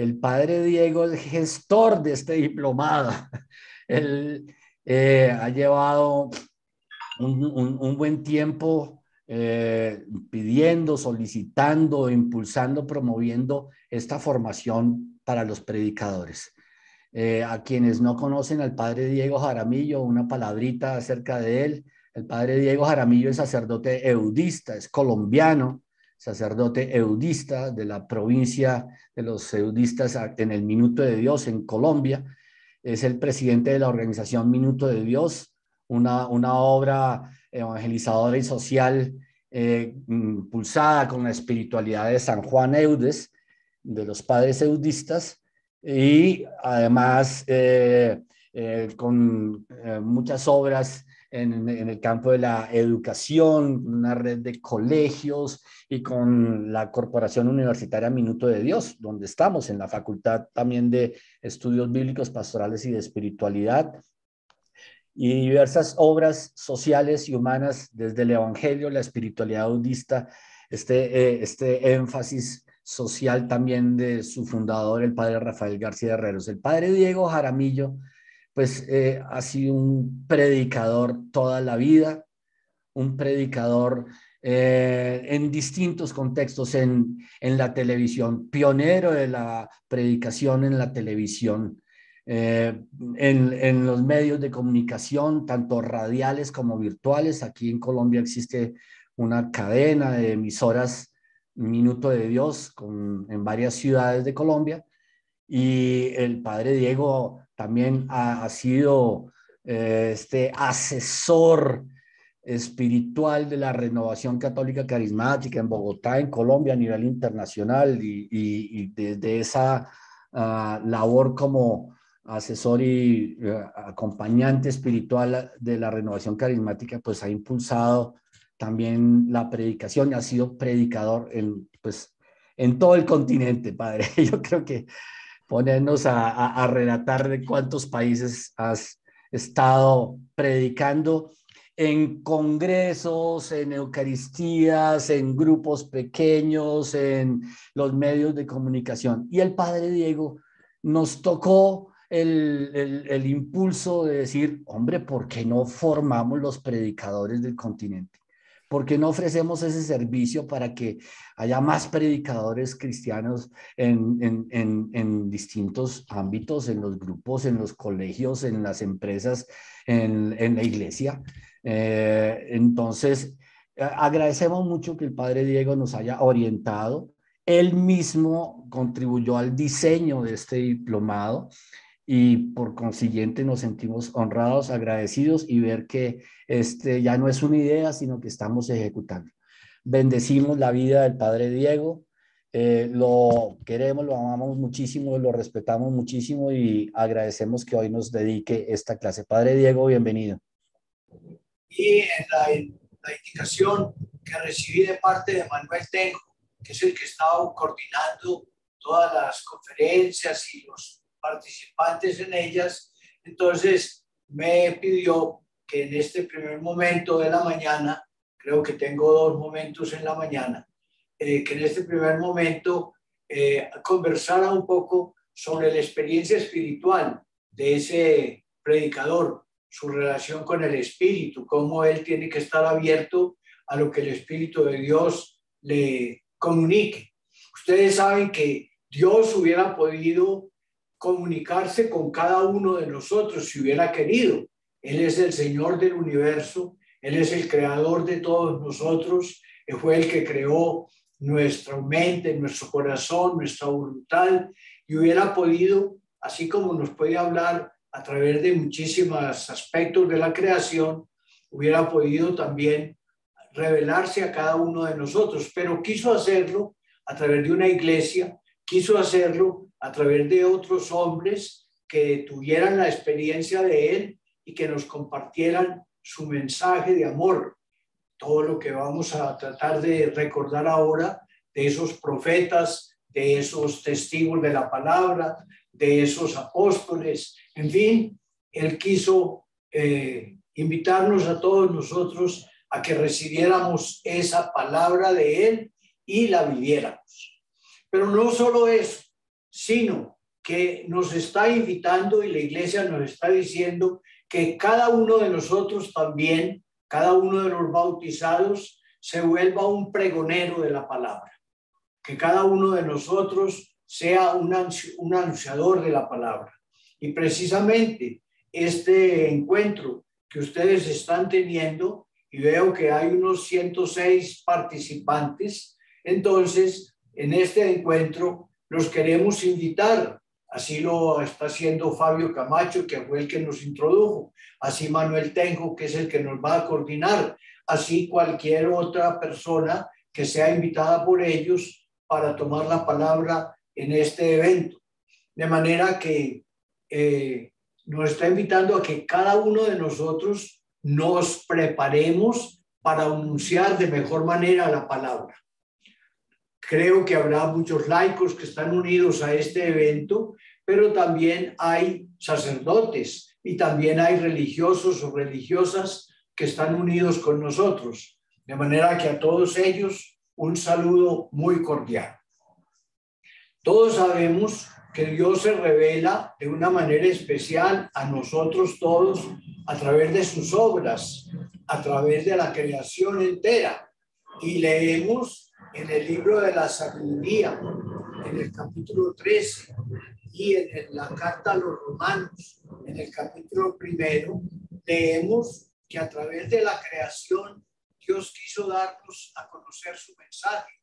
el padre Diego es gestor de este diplomado. Él ha llevado un buen tiempo pidiendo, solicitando, impulsando, promoviendo esta formación para los predicadores. A quienes no conocen al padre Diego Jaramillo, una palabrita acerca de él. El padre Diego Jaramillo es sacerdote eudista, es colombiano, sacerdote eudista de la provincia de los eudistas en el Minuto de Dios en Colombia. Es el presidente de la organización Minuto de Dios, una obra evangelizadora y social impulsada con la espiritualidad de San Juan Eudes, de los padres eudistas, y además con muchas obras en el campo de la educación, una red de colegios y con la Corporación Universitaria Minuto de Dios, donde estamos en la Facultad también de Estudios Bíblicos, Pastorales y de Espiritualidad, y diversas obras sociales y humanas desde el Evangelio, la espiritualidad budista, este énfasis social también de su fundador, el padre Rafael García Herreros. El padre Diego Jaramillo, pues ha sido un predicador toda la vida, un predicador en distintos contextos en la televisión, pionero de la predicación en la televisión, en los medios de comunicación, tanto radiales como virtuales. Aquí en Colombia existe una cadena de emisoras Minuto de Dios en varias ciudades de Colombia, y el padre Diego también ha sido este asesor espiritual de la Renovación Católica Carismática en Bogotá, en Colombia, a nivel internacional, y desde esa labor como asesor y acompañante espiritual de la Renovación Carismática, pues ha impulsado también la predicación y ha sido predicador pues, en todo el continente, padre. Yo creo que ponernos a relatar de cuántos países has estado predicando en congresos, en eucaristías, en grupos pequeños, en los medios de comunicación. Y el padre Diego nos tocó el impulso de decir, hombre, ¿por qué no formamos los predicadores del continente? ¿Por qué no ofrecemos ese servicio para que haya más predicadores cristianos en distintos ámbitos, en los grupos, en los colegios, en las empresas, en la iglesia? Entonces, agradecemos mucho que el padre Diego nos haya orientado. Él mismo contribuyó al diseño de este diplomado y por consiguiente nos sentimos honrados, agradecidos, y ver que ya no es una idea, sino que estamos ejecutando. Bendecimos la vida del padre Diego, lo queremos, lo amamos muchísimo, lo respetamos muchísimo y agradecemos que hoy nos dedique esta clase. Padre Diego, bienvenido. Y en la indicación que recibí de parte de Manuel Tenjo, que es el que estaba coordinando todas las conferencias y los participantes en ellas, entonces me pidió que en este primer momento de la mañana, creo que tengo 2 momentos en la mañana, que en este primer momento conversara un poco sobre la experiencia espiritual de ese predicador, su relación con el Espíritu, cómo él tiene que estar abierto a lo que el Espíritu de Dios le comunique. Ustedes saben que Dios hubiera podido comunicarse con cada uno de nosotros si hubiera querido. Él es el Señor del universo, Él es el creador de todos nosotros, Él fue el que creó nuestra mente, nuestro corazón, nuestra voluntad, y hubiera podido, así como nos puede hablar a través de muchísimos aspectos de la creación, hubiera podido también revelarse a cada uno de nosotros, pero quiso hacerlo a través de una iglesia, quiso hacerlo a través de otros hombres que tuvieran la experiencia de él y que nos compartieran su mensaje de amor. Todo lo que vamos a tratar de recordar ahora, de esos profetas, de esos testigos de la palabra, de esos apóstoles, en fin, él quiso invitarnos a todos nosotros a que recibiéramos esa palabra de él y la viviéramos. Pero no solo eso, sino que nos está invitando y la iglesia nos está diciendo que cada uno de nosotros también, cada uno de los bautizados, se vuelva un pregonero de la palabra, que cada uno de nosotros sea un anunciador de la palabra. Y precisamente este encuentro que ustedes están teniendo, y veo que hay unos 106 participantes, entonces en este encuentro los queremos invitar. Así lo está haciendo Fabio Camacho, que fue el que nos introdujo, así Manuel Tenjo, que es el que nos va a coordinar, así cualquier otra persona que sea invitada por ellos para tomar la palabra en este evento. De manera que nos está invitando a que cada uno de nosotros nos preparemos para anunciar de mejor manera la palabra. Creo que habrá muchos laicos que están unidos a este evento, pero también hay sacerdotes y también hay religiosos o religiosas que están unidos con nosotros. De manera que a todos ellos un saludo muy cordial. Todos sabemos que Dios se revela de una manera especial a nosotros todos a través de sus obras, a través de la creación entera. Y leemos en el libro de la sabiduría, en el capítulo 13, y en la carta a los romanos, en el capítulo 1, leemos que a través de la creación Dios quiso darnos a conocer su mensaje,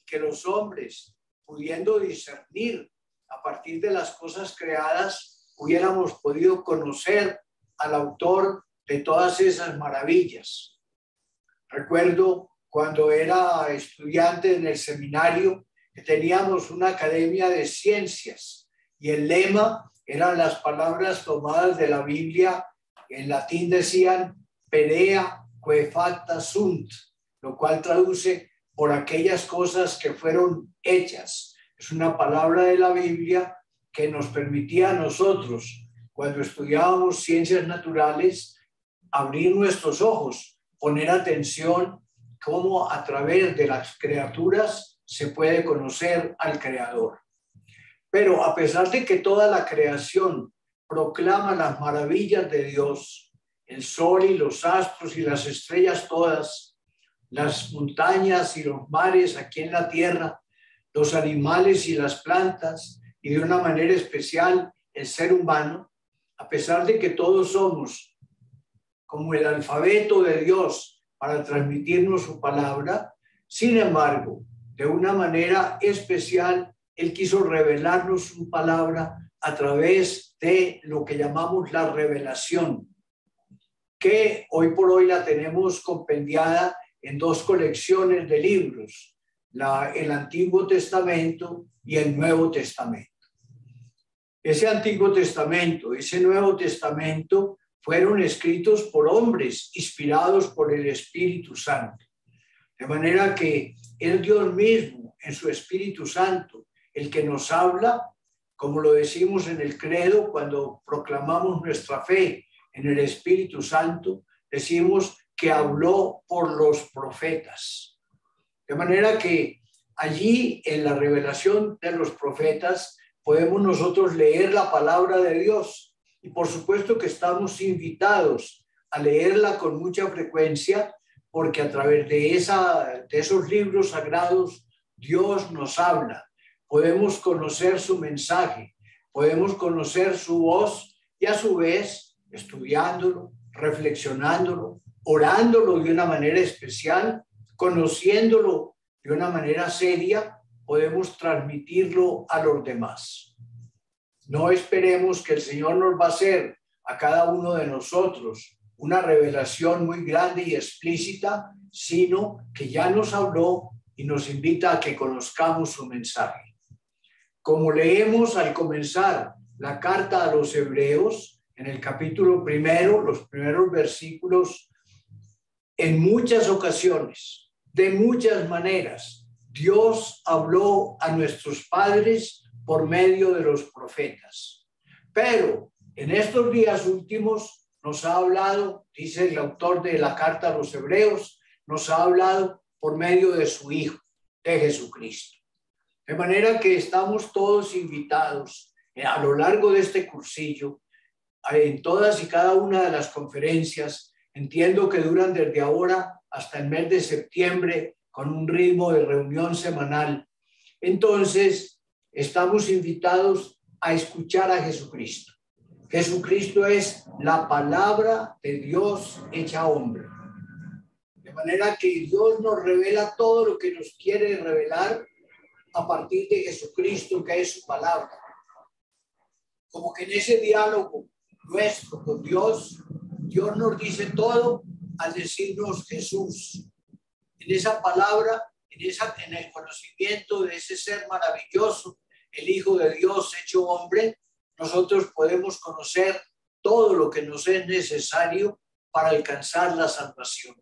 que los hombres, pudiendo discernir a partir de las cosas creadas, hubiéramos podido conocer al autor de todas esas maravillas. Recuerdo cuando era estudiante en el seminario que teníamos una academia de ciencias y el lema eran las palabras tomadas de la Biblia. En latín decían perea quae facta sunt, lo cual traduce por aquellas cosas que fueron hechas. Es una palabra de la Biblia que nos permitía a nosotros, cuando estudiábamos ciencias naturales, abrir nuestros ojos, poner atención cómo a través de las criaturas se puede conocer al Creador. Pero a pesar de que toda la creación proclama las maravillas de Dios, el sol y los astros y las estrellas todas, las montañas y los mares aquí en la tierra, los animales y las plantas, y de una manera especial el ser humano, a pesar de que todos somos como el alfabeto de Dios para transmitirnos su palabra, sin embargo, de una manera especial, Él quiso revelarnos su palabra a través de lo que llamamos la revelación, que hoy por hoy la tenemos compendiada en 2 colecciones de libros, el Antiguo Testamento y el Nuevo Testamento. Ese Antiguo Testamento, ese Nuevo Testamento fueron escritos por hombres inspirados por el Espíritu Santo. De manera que es Dios mismo, en su Espíritu Santo, el que nos habla, como lo decimos en el credo cuando proclamamos nuestra fe en el Espíritu Santo, decimos que habló por los profetas. De manera que allí en la revelación de los profetas podemos nosotros leer la palabra de Dios, y por supuesto que estamos invitados a leerla con mucha frecuencia, porque a través de esos libros sagrados Dios nos habla. Podemos conocer su mensaje, podemos conocer su voz y a su vez estudiándolo, reflexionándolo, orándolo de una manera especial, conociéndolo de una manera seria, podemos transmitirlo a los demás. No esperemos que el Señor nos va a hacer a cada uno de nosotros una revelación muy grande y explícita, sino que ya nos habló y nos invita a que conozcamos su mensaje. Como leemos al comenzar la carta a los Hebreos, en el capítulo 1, los primeros versículos, en muchas ocasiones, de muchas maneras, Dios habló a nuestros padres por medio de los profetas. Pero en estos días últimos nos ha hablado, dice el autor de la carta a los Hebreos, nos ha hablado por medio de su Hijo, de Jesucristo. De manera que estamos todos invitados a lo largo de este cursillo, en todas y cada una de las conferencias. Entiendo que duran desde ahora hasta el mes de septiembre con un ritmo de reunión semanal. Entonces, estamos invitados a escuchar a Jesucristo. Jesucristo es la palabra de Dios hecha hombre. De manera que Dios nos revela todo lo que nos quiere revelar a partir de Jesucristo, que es su palabra. Como que en ese diálogo nuestro con Dios, Dios nos dice todo al decirnos Jesús. En esa palabra, en el conocimiento de ese ser maravilloso, el Hijo de Dios hecho hombre, nosotros podemos conocer todo lo que nos es necesario para alcanzar la salvación.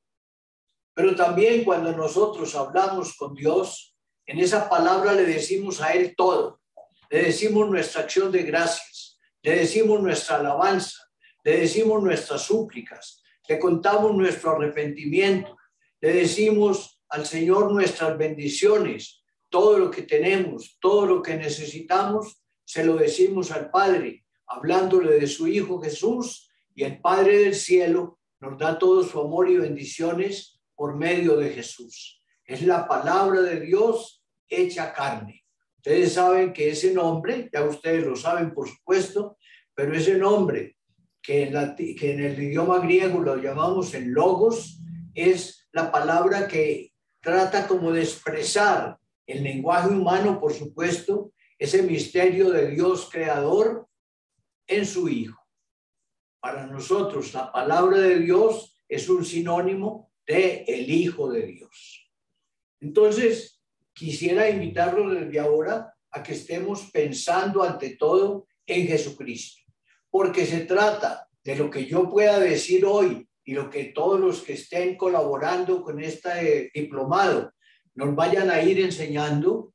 Pero también cuando nosotros hablamos con Dios, en esa palabra le decimos a Él todo. Le decimos nuestra acción de gracias, le decimos nuestra alabanza, le decimos nuestras súplicas, le contamos nuestro arrepentimiento, le decimos al Señor nuestras bendiciones, todo lo que tenemos, todo lo que necesitamos, se lo decimos al Padre, hablándole de su Hijo Jesús, y el Padre del cielo nos da todo su amor y bendiciones por medio de Jesús. Es la palabra de Dios hecha carne. Ustedes saben que ese nombre, ya ustedes lo saben por supuesto, pero ese nombre que en el idioma griego lo llamamos el logos, es la palabra que trata como de expresar el lenguaje humano, por supuesto, ese misterio de Dios creador en su Hijo. Para nosotros la palabra de Dios es un sinónimo de el Hijo de Dios. Entonces, quisiera invitarlos desde ahora a que estemos pensando ante todo en Jesucristo, porque se trata de lo que yo pueda decir hoy y lo que todos los que estén colaborando con este diplomado nos vayan a ir enseñando,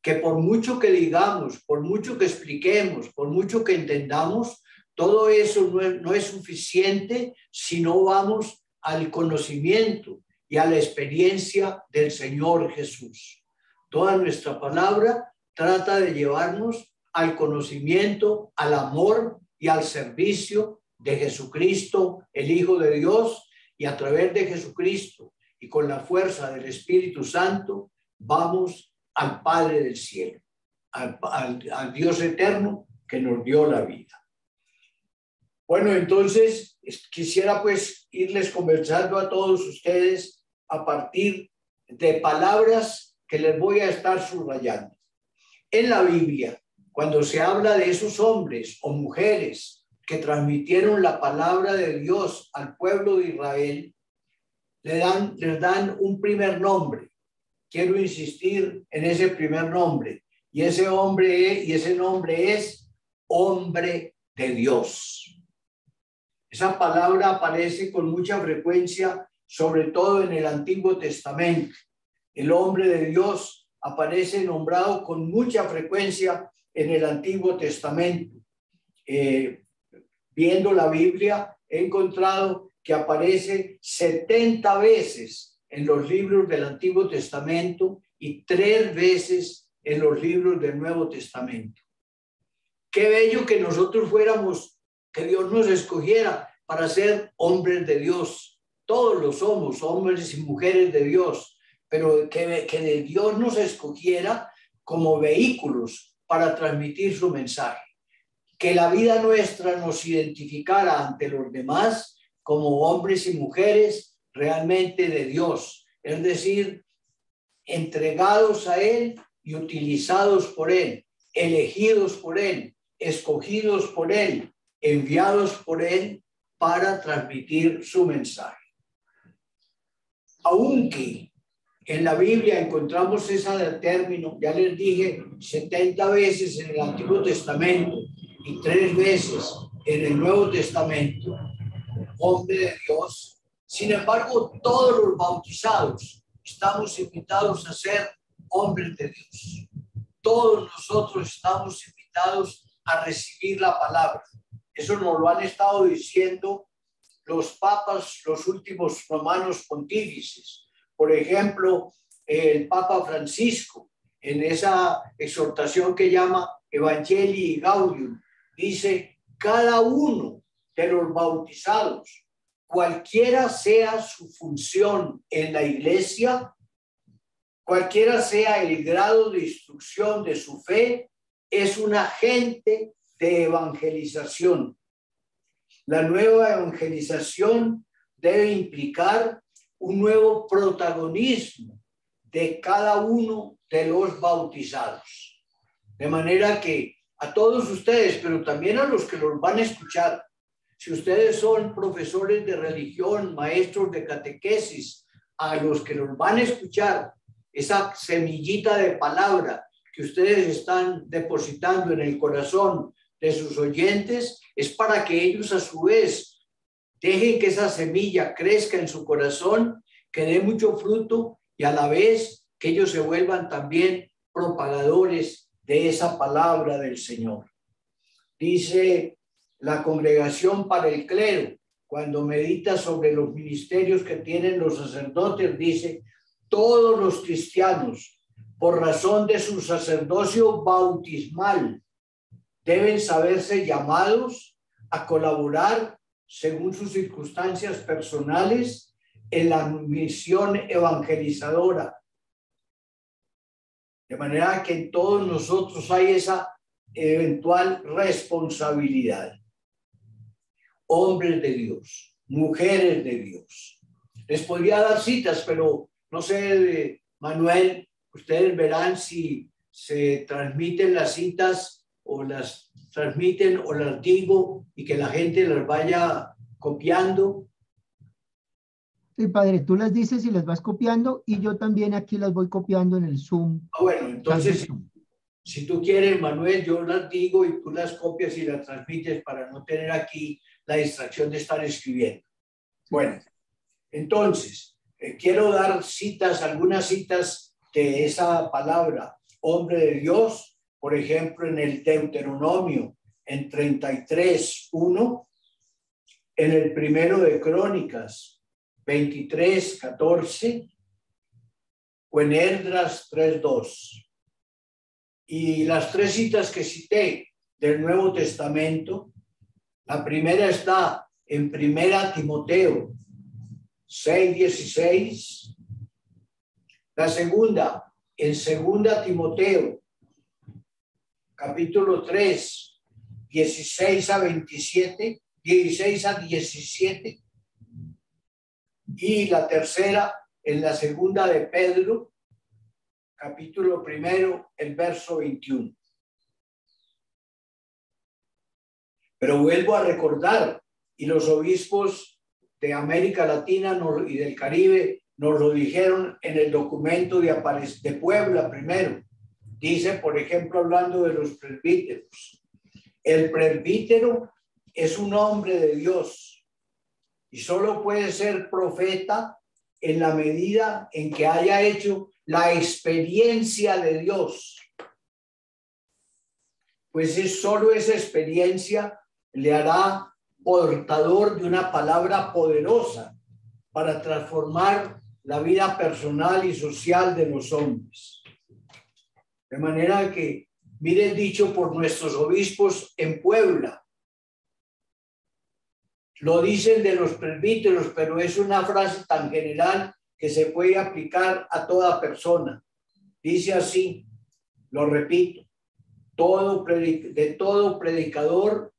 que por mucho que digamos, por mucho que expliquemos, por mucho que entendamos, todo eso no es suficiente si no vamos al conocimiento y a la experiencia del Señor Jesús. Toda nuestra palabra trata de llevarnos al conocimiento, al amor y al servicio de Jesucristo, el Hijo de Dios, y a través de Jesucristo y con la fuerza del Espíritu Santo vamos al Padre del cielo, al Dios eterno que nos dio la vida. Bueno, entonces quisiera pues irles conversando a todos ustedes a partir de palabras que les voy a estar subrayando. En la Biblia, cuando se habla de esos hombres o mujeres que transmitieron la palabra de Dios al pueblo de Israel, les dan un primer nombre. Quiero insistir en ese primer nombre. Y ese nombre es hombre de Dios. Esa palabra aparece con mucha frecuencia, sobre todo en el Antiguo Testamento. El hombre de Dios aparece nombrado con mucha frecuencia en el Antiguo Testamento. Viendo la Biblia, he encontrado que aparece 70 veces en los libros del Antiguo Testamento y 3 veces en los libros del Nuevo Testamento. Qué bello que nosotros fuéramos, que Dios nos escogiera para ser hombres de Dios. Todos lo somos, hombres y mujeres de Dios, pero que de Dios nos escogiera como vehículos para transmitir su mensaje. Que la vida nuestra nos identificara ante los demás como hombres y mujeres realmente de Dios, es decir, entregados a Él y utilizados por Él, elegidos por Él, escogidos por Él, enviados por Él para transmitir su mensaje. Aunque en la Biblia encontramos ese término, ya les dije, 70 veces en el Antiguo Testamento y 3 veces en el Nuevo Testamento, hombre de Dios. Sin embargo, todos los bautizados estamos invitados a ser hombres de Dios. Todos nosotros estamos invitados a recibir la palabra. Eso nos lo han estado diciendo los papas, los últimos romanos pontífices. Por ejemplo, el Papa Francisco en esa exhortación que llama Evangelii Gaudium, dice, cada uno de los bautizados, cualquiera sea su función en la iglesia, cualquiera sea el grado de instrucción de su fe, es un agente de evangelización. La nueva evangelización debe implicar un nuevo protagonismo de cada uno de los bautizados. De manera que a todos ustedes, pero también a los que los van a escuchar, si ustedes son profesores de religión, maestros de catequesis, a los que los van a escuchar, esa semillita de palabra que ustedes están depositando en el corazón de sus oyentes, es para que ellos a su vez dejen que esa semilla crezca en su corazón, que dé mucho fruto y a la vez que ellos se vuelvan también propagadores de esa palabra del Señor. Dice la Congregación para el Clero, cuando medita sobre los ministerios que tienen los sacerdotes, dice, todos los cristianos, por razón de su sacerdocio bautismal, deben saberse llamados a colaborar según sus circunstancias personales en la misión evangelizadora. De manera que en todos nosotros hay esa eventual responsabilidad. Hombres de Dios, mujeres de Dios. Les podría dar citas, pero no sé, Manuel, ustedes verán si se transmiten las citas o las transmiten o las digo y que la gente las vaya copiando. Sí, padre, tú las dices y las vas copiando y yo también aquí las voy copiando en el Zoom. Bueno, entonces, si tú quieres, Manuel, yo las digo y tú las copias y las transmites para no tener aquí la distracción de estar escribiendo. Bueno, entonces, quiero dar citas, algunas citas de esa palabra, hombre de Dios, por ejemplo, en el Deuteronomio, en 33:1, en el primero de Crónicas, 23:14, o en Esdras 3:2. Y las tres citas que cité del Nuevo Testamento, la primera está en Primera Timoteo 6:16, la segunda en Segunda Timoteo capítulo 3, 16-27, 16-17, y la tercera en la segunda de Pedro, capítulo 1, el verso 21. Pero vuelvo a recordar, y los obispos de América Latina y del Caribe nos lo dijeron en el documento de Puebla primero. Dice, por ejemplo, hablando de los presbíteros, el presbítero es un hombre de Dios y solo puede ser profeta en la medida en que haya hecho la experiencia de Dios. Pues es solo esa experiencia le hará portador de una palabra poderosa para transformar la vida personal y social de los hombres. De manera que, miren, dicho por nuestros obispos en Puebla, lo dicen de los presbíteros, pero es una frase tan general que se puede aplicar a toda persona. Dice así, lo repito, de todo predicador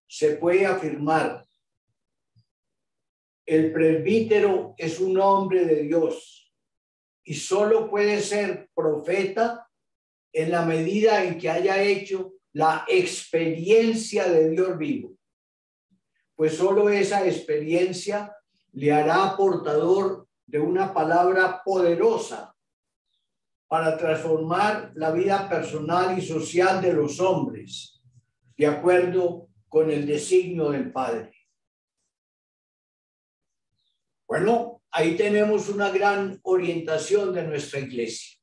se puede afirmar: el presbítero es un hombre de Dios y solo puede ser profeta en la medida en que haya hecho la experiencia de Dios vivo. Pues solo esa experiencia le hará portador de una palabra poderosa para transformar la vida personal y social de los hombres, de acuerdo con el designio del Padre. Bueno, ahí tenemos una gran orientación de nuestra iglesia.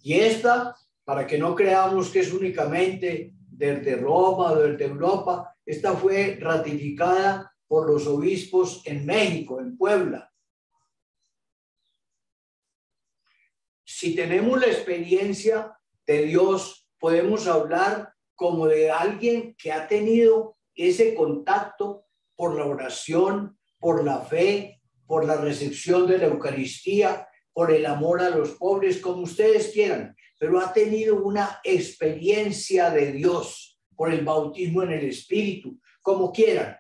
Y esta, para que no creamos que es únicamente desde Roma o desde Europa, esta fue ratificada por los obispos en México, en Puebla. si tenemos la experiencia de Dios, podemos hablar como de alguien que ha tenido ese contacto por la oración, por la fe, por la recepción de la Eucaristía, por el amor a los pobres, como ustedes quieran, pero ha tenido una experiencia de Dios por el bautismo en el Espíritu, como quieran,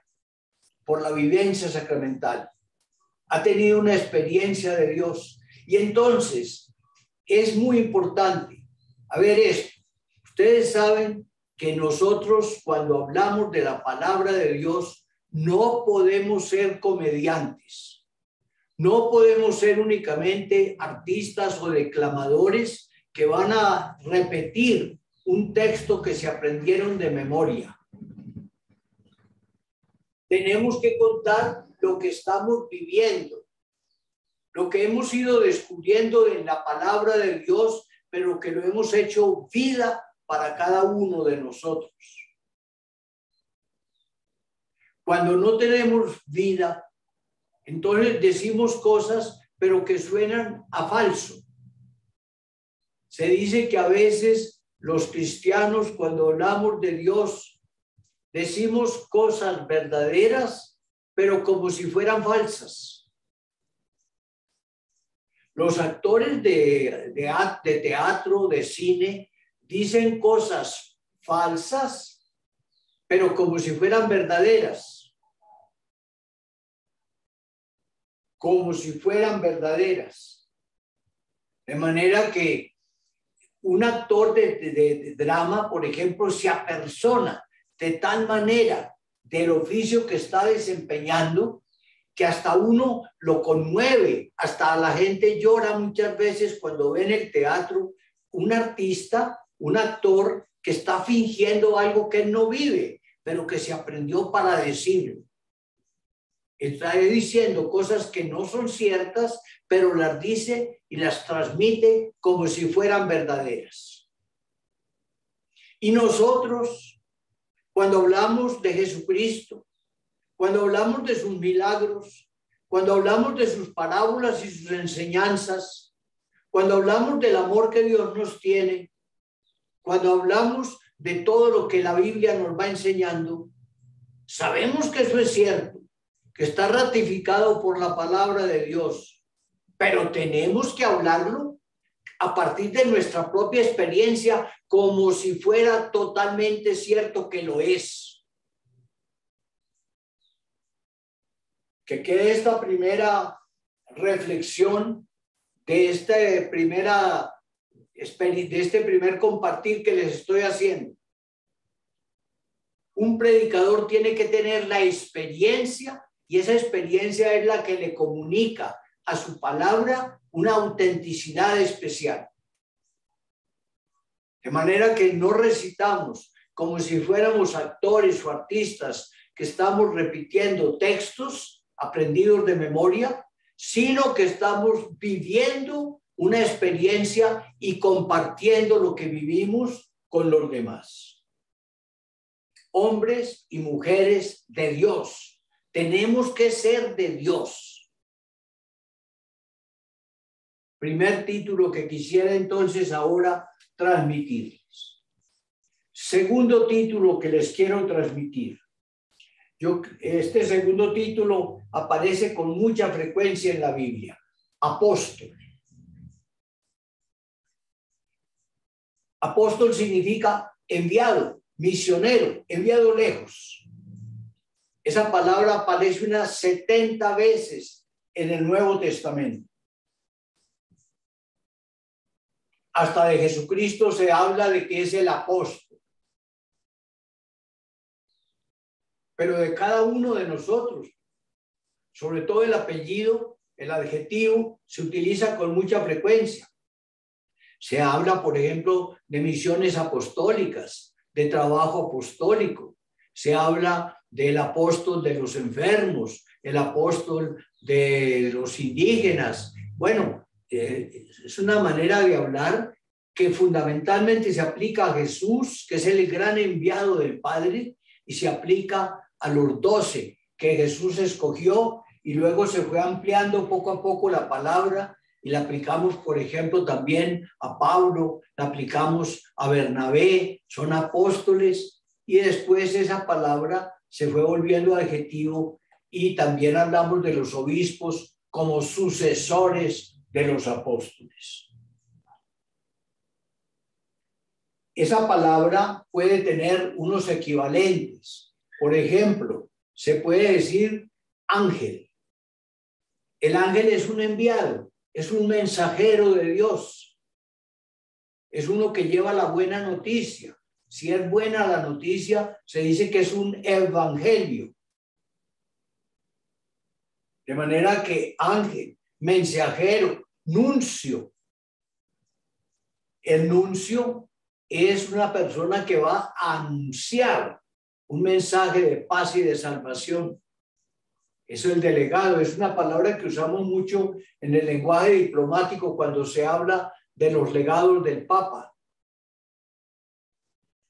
por la vivencia sacramental. Ha tenido una experiencia de Dios. Y entonces es muy importante. A ver esto. Ustedes saben que nosotros cuando hablamos de la palabra de Dios no podemos ser comediantes. No podemos ser únicamente artistas o declamadores que van a repetir un texto que se aprendieron de memoria. Tenemos que contar lo que estamos viviendo, lo que hemos ido descubriendo en la palabra de Dios, pero que lo hemos hecho vida para cada uno de nosotros. Cuando no tenemos vida, entonces decimos cosas, pero que suenan a falso. Se dice que a veces los cristianos, cuando hablamos de Dios, decimos cosas verdaderas, pero como si fueran falsas. Los actores de teatro, de cine, dicen cosas falsas, pero como si fueran verdaderas. Como si fueran verdaderas. De manera que un actor de drama, por ejemplo, se apersona de tal manera del oficio que está desempeñando que hasta uno lo conmueve, hasta la gente llora muchas veces cuando ve en el teatro un artista, un actor que está fingiendo algo que él no vive, pero que se aprendió para decirlo. Está diciendo cosas que no son ciertas, pero las dice y las transmite como si fueran verdaderas. Y nosotros, cuando hablamos de Jesucristo, cuando hablamos de sus milagros, cuando hablamos de sus parábolas y sus enseñanzas, cuando hablamos del amor que Dios nos tiene, cuando hablamos de todo lo que la Biblia nos va enseñando, sabemos que eso es cierto, que está ratificado por la palabra de Dios, pero tenemos que hablarlo a partir de nuestra propia experiencia como si fuera totalmente cierto que lo es. Que quede esta primera reflexión de este primer compartir que les estoy haciendo. Un predicador tiene que tener la experiencia y esa experiencia es la que le comunica a su palabra una autenticidad especial. De manera que no recitamos como si fuéramos actores o artistas que estamos repitiendo textos aprendidos de memoria, sino que estamos viviendo una experiencia y compartiendo lo que vivimos con los demás. Hombres y mujeres de Dios, tenemos que ser de Dios. Primer título que quisiera entonces ahora transmitirles. Segundo título que les quiero transmitir. Este segundo título aparece con mucha frecuencia en la Biblia. Apóstol. Apóstol significa enviado, misionero, enviado lejos. Esa palabra aparece unas 70 veces en el Nuevo Testamento. Hasta de Jesucristo se habla de que es el apóstol. Pero de cada uno de nosotros, sobre todo el apellido, el adjetivo, se utiliza con mucha frecuencia. Se habla, por ejemplo, de misiones apostólicas, de trabajo apostólico. Se habla del apóstol de los enfermos, el apóstol de los indígenas. Bueno, es una manera de hablar que fundamentalmente se aplica a Jesús, que es el gran enviado del Padre, y se aplica a los 12 que Jesús escogió, y luego se fue ampliando poco a poco la palabra y la aplicamos, por ejemplo, también a Pablo, la aplicamos a Bernabé, son apóstoles, y después esa palabra se fue volviendo adjetivo, y también hablamos de los obispos como sucesores de los apóstoles. Esa palabra puede tener unos equivalentes. Por ejemplo, se puede decir ángel. El ángel es un enviado, es un mensajero de Dios. Es uno que lleva la buena noticia. Si es buena la noticia, se dice que es un evangelio. De manera que ángel, mensajero, nuncio. El nuncio es una persona que va a anunciar un mensaje de paz y de salvación. Eso es el delegado, es una palabra que usamos mucho en el lenguaje diplomático cuando se habla de los legados del Papa.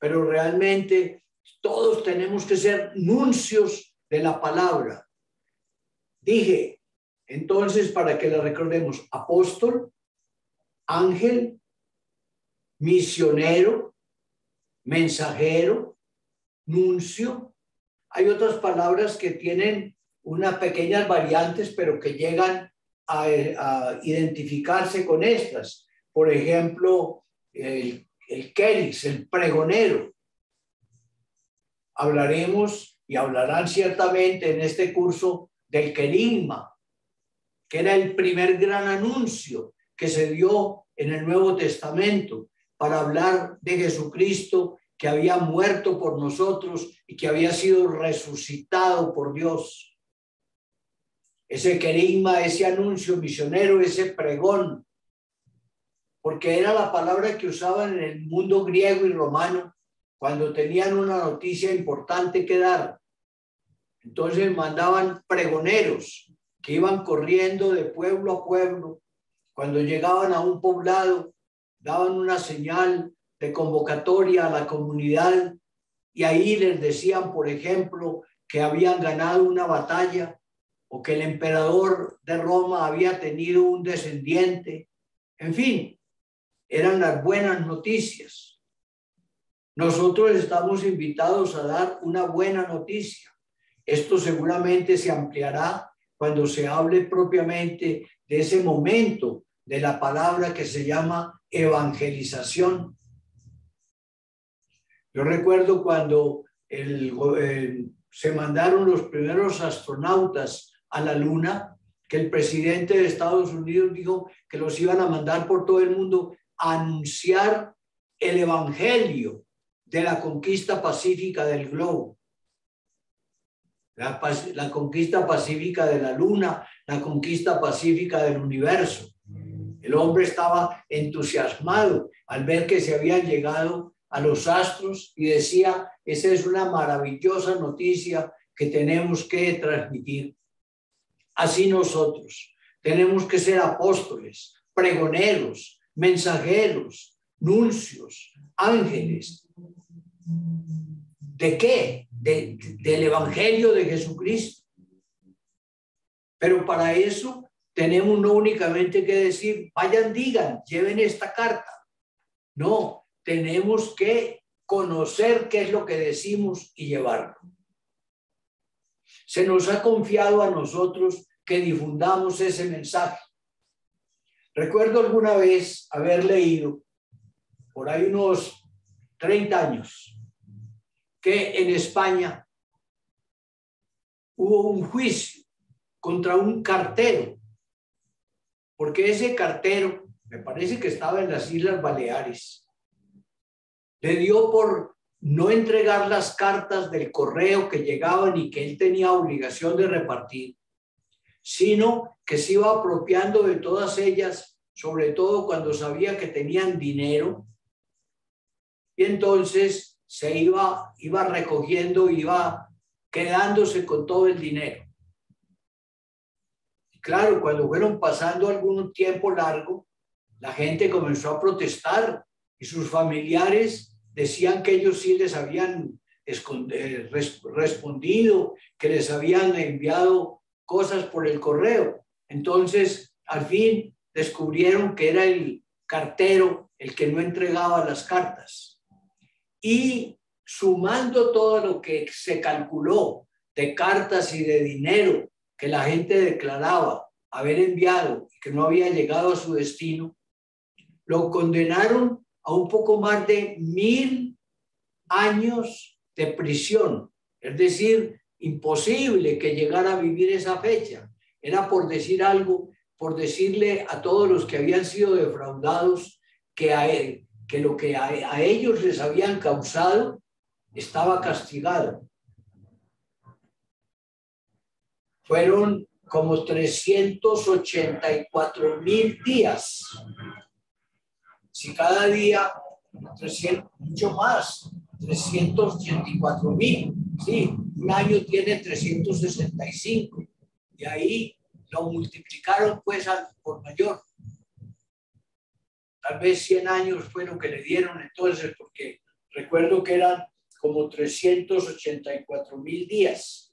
Pero realmente todos tenemos que ser nuncios de la palabra. Dije, entonces, para que la recordemos, apóstol, ángel, misionero, mensajero, nuncio. Hay otras palabras que tienen unas pequeñas variantes, pero que llegan a identificarse con estas. Por ejemplo, el querix, el pregonero. Hablaremos y hablarán ciertamente en este curso del querigma, que era el primer gran anuncio que se dio en el Nuevo Testamento para hablar de Jesucristo, que había muerto por nosotros y que había sido resucitado por Dios. Ese querigma, ese anuncio misionero, ese pregón, porque era la palabra que usaban en el mundo griego y romano cuando tenían una noticia importante que dar. Entonces mandaban pregoneros que iban corriendo de pueblo a pueblo. Cuando llegaban a un poblado, daban una señal de convocatoria a la comunidad y ahí les decían, por ejemplo, que habían ganado una batalla o que el emperador de Roma había tenido un descendiente. En fin, eran las buenas noticias. Nosotros estamos invitados a dar una buena noticia. Esto seguramente se ampliará cuando se hable propiamente de ese momento de la palabra que se llama evangelización. Yo recuerdo cuando se mandaron los primeros astronautas a la Luna, que el presidente de Estados Unidos dijo que los iban a mandar por todo el mundo a anunciar el evangelio de la conquista pacífica del globo. La conquista pacífica de la Luna, la conquista pacífica del universo. El hombre estaba entusiasmado al ver que se habían llegado a los astros y decía, esa es una maravillosa noticia que tenemos que transmitir. Así nosotros tenemos que ser apóstoles, pregoneros, mensajeros, nuncios, ángeles. ¿De qué? Del evangelio de Jesucristo. Pero para eso tenemos no únicamente que decir, vayan, digan, lleven esta carta. No, tenemos que conocer qué es lo que decimos y llevarlo. Se nos ha confiado a nosotros que difundamos ese mensaje. Recuerdo alguna vez haber leído, por ahí unos 30 años, que en España hubo un juicio contra un cartero, porque ese cartero, me parece que estaba en las Islas Baleares, le dio por no entregar las cartas del correo que llegaban y que él tenía obligación de repartir, sino que se iba apropiando de todas ellas, sobre todo cuando sabía que tenían dinero, y entonces se iba recogiendo, iba quedándose con todo el dinero. Y claro, cuando fueron pasando algún tiempo largo, la gente comenzó a protestar y sus familiares decían que ellos sí les habían respondido, que les habían enviado cosas por el correo. Entonces, al fin descubrieron que era el cartero el que no entregaba las cartas. Y sumando todo lo que se calculó de cartas y de dinero que la gente declaraba haber enviado y que no había llegado a su destino, lo condenaron a un poco más de 1000 años de prisión. Es decir, imposible que llegara a vivir esa fecha. Era por decir algo, por decirle a todos los que habían sido defraudados que lo que a ellos les habían causado estaba castigado. Fueron como 384,000 días. Si cada día, 300, mucho más, 384,000. Sí, un año tiene 365. Y ahí lo multiplicaron pues por mayor. Tal vez 100 años fue lo que le dieron entonces, porque recuerdo que eran como 384,000 días.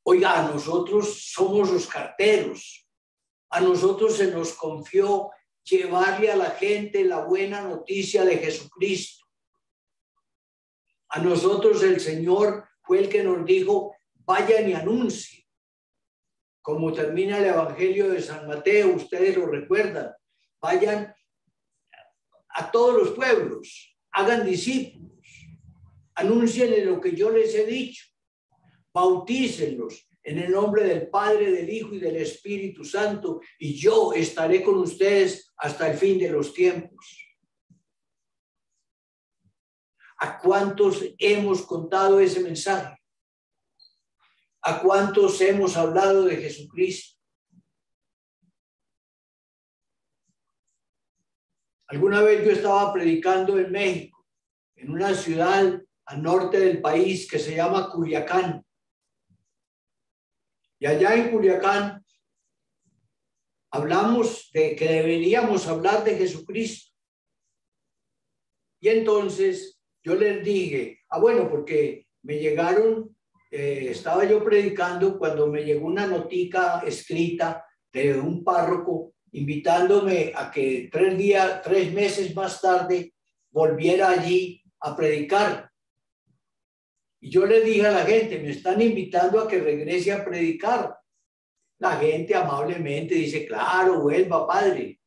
Oiga, a nosotros somos los carteros. A nosotros se nos confió llevarle a la gente la buena noticia de Jesucristo. A nosotros el Señor fue el que nos dijo, vayan y anuncien. Como termina el Evangelio de San Mateo, ustedes lo recuerdan. Vayan a todos los pueblos, hagan discípulos, anúncienle lo que yo les he dicho. Bautícenlos en el nombre del Padre, del Hijo y del Espíritu Santo, y yo estaré con ustedes hasta el fin de los tiempos. ¿A cuántos hemos contado ese mensaje? ¿A cuántos hemos hablado de Jesucristo? Alguna vez yo estaba predicando en México, en una ciudad al norte del país que se llama Culiacán. Y allá en Culiacán hablamos de que deberíamos hablar de Jesucristo. Y entonces yo les dije, bueno, porque me llegaron, estaba yo predicando cuando me llegó una notica escrita de un párroco invitándome a que 3 meses más tarde volviera allí a predicar. Y yo le dije a la gente, me están invitando a que regrese a predicar. La gente amablemente dice, claro, vuelva, padre.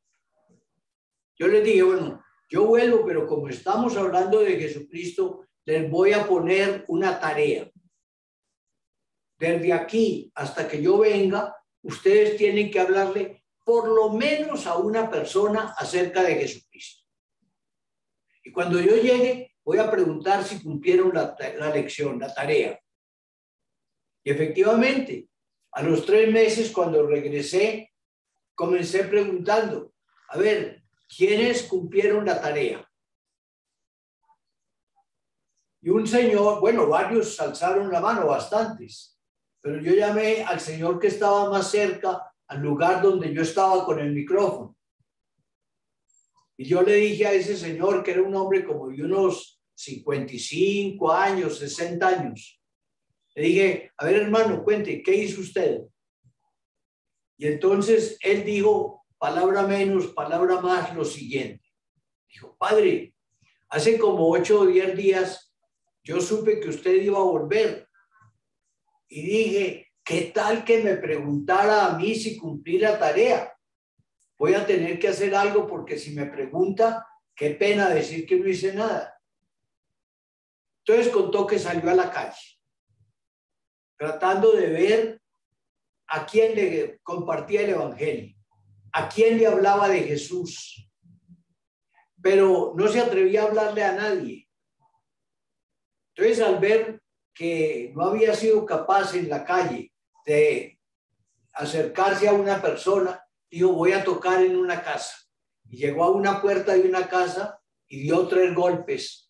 Yo les dije, bueno, yo vuelvo, pero como estamos hablando de Jesucristo, les voy a poner una tarea. Desde aquí hasta que yo venga, ustedes tienen que hablarle por lo menos a una persona acerca de Jesucristo. Y cuando yo llegue, voy a preguntar si cumplieron la lección, la tarea. Y efectivamente, a los 3 meses, cuando regresé, comencé preguntando, a ver, ¿quiénes cumplieron la tarea? Y un señor, bueno, varios alzaron la mano, bastantes, pero yo llamé al señor que estaba más cerca, al lugar donde yo estaba con el micrófono. Y yo le dije a ese señor, que era un hombre como de unos 55 años, 60 años. Le dije, a ver, hermano, cuente, ¿qué hizo usted? Y entonces él dijo, palabra menos, palabra más, lo siguiente. Dijo, padre, hace como 8 o 10 días yo supe que usted iba a volver. Y dije, ¿qué tal que me preguntara a mí si cumplí la tarea? Voy a tener que hacer algo porque si me pregunta, qué pena decir que no hice nada. Entonces contó que salió a la calle, tratando de ver a quién le compartía el evangelio, a quién le hablaba de Jesús, pero no se atrevía a hablarle a nadie. Entonces, al ver que no había sido capaz en la calle de acercarse a una persona, dijo, voy a tocar en una casa. Y llegó a una puerta de una casa y dio 3 golpes.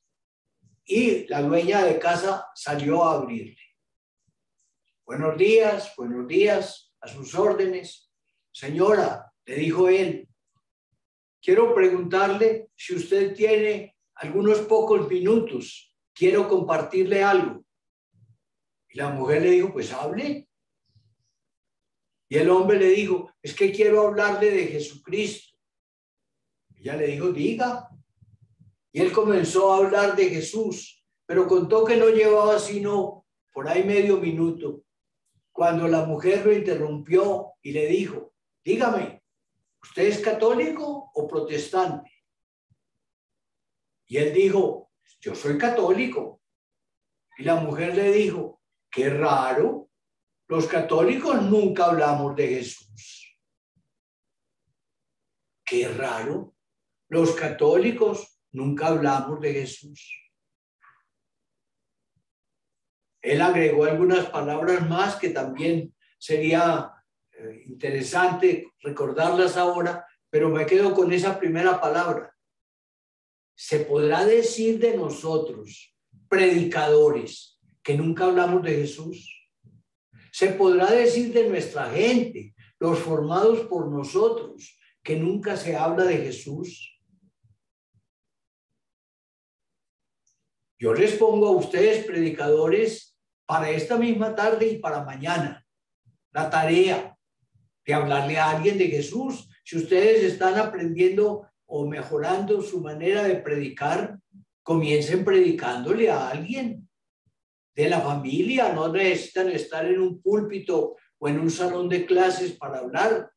Y la dueña de casa salió a abrirle. Buenos días, a sus órdenes. Señora, le dijo él, quiero preguntarle si usted tiene algunos pocos minutos. Quiero compartirle algo. Y la mujer le dijo, pues hable. Y el hombre le dijo, es que quiero hablarle de Jesucristo. Ella le dijo, diga. Y él comenzó a hablar de Jesús, pero contó que no llevaba sino por ahí medio minuto, cuando la mujer lo interrumpió y le dijo, dígame, ¿usted es católico o protestante? Y él dijo, yo soy católico. Y la mujer le dijo, qué raro, los católicos nunca hablamos de Jesús. Qué raro, los católicos nunca hablamos de Jesús. Él agregó algunas palabras más que también sería interesante recordarlas ahora, pero me quedo con esa primera palabra. Se podrá decir de nosotros, predicadores, que nunca hablamos de Jesús. Se podrá decir de nuestra gente, los formados por nosotros, que nunca se habla de Jesús. Yo les pongo a ustedes, predicadores, para esta misma tarde y para mañana, la tarea de hablarle a alguien de Jesús. Si ustedes están aprendiendo o mejorando su manera de predicar, comiencen predicándole a alguien de la familia. No necesitan estar en un púlpito o en un salón de clases para hablar.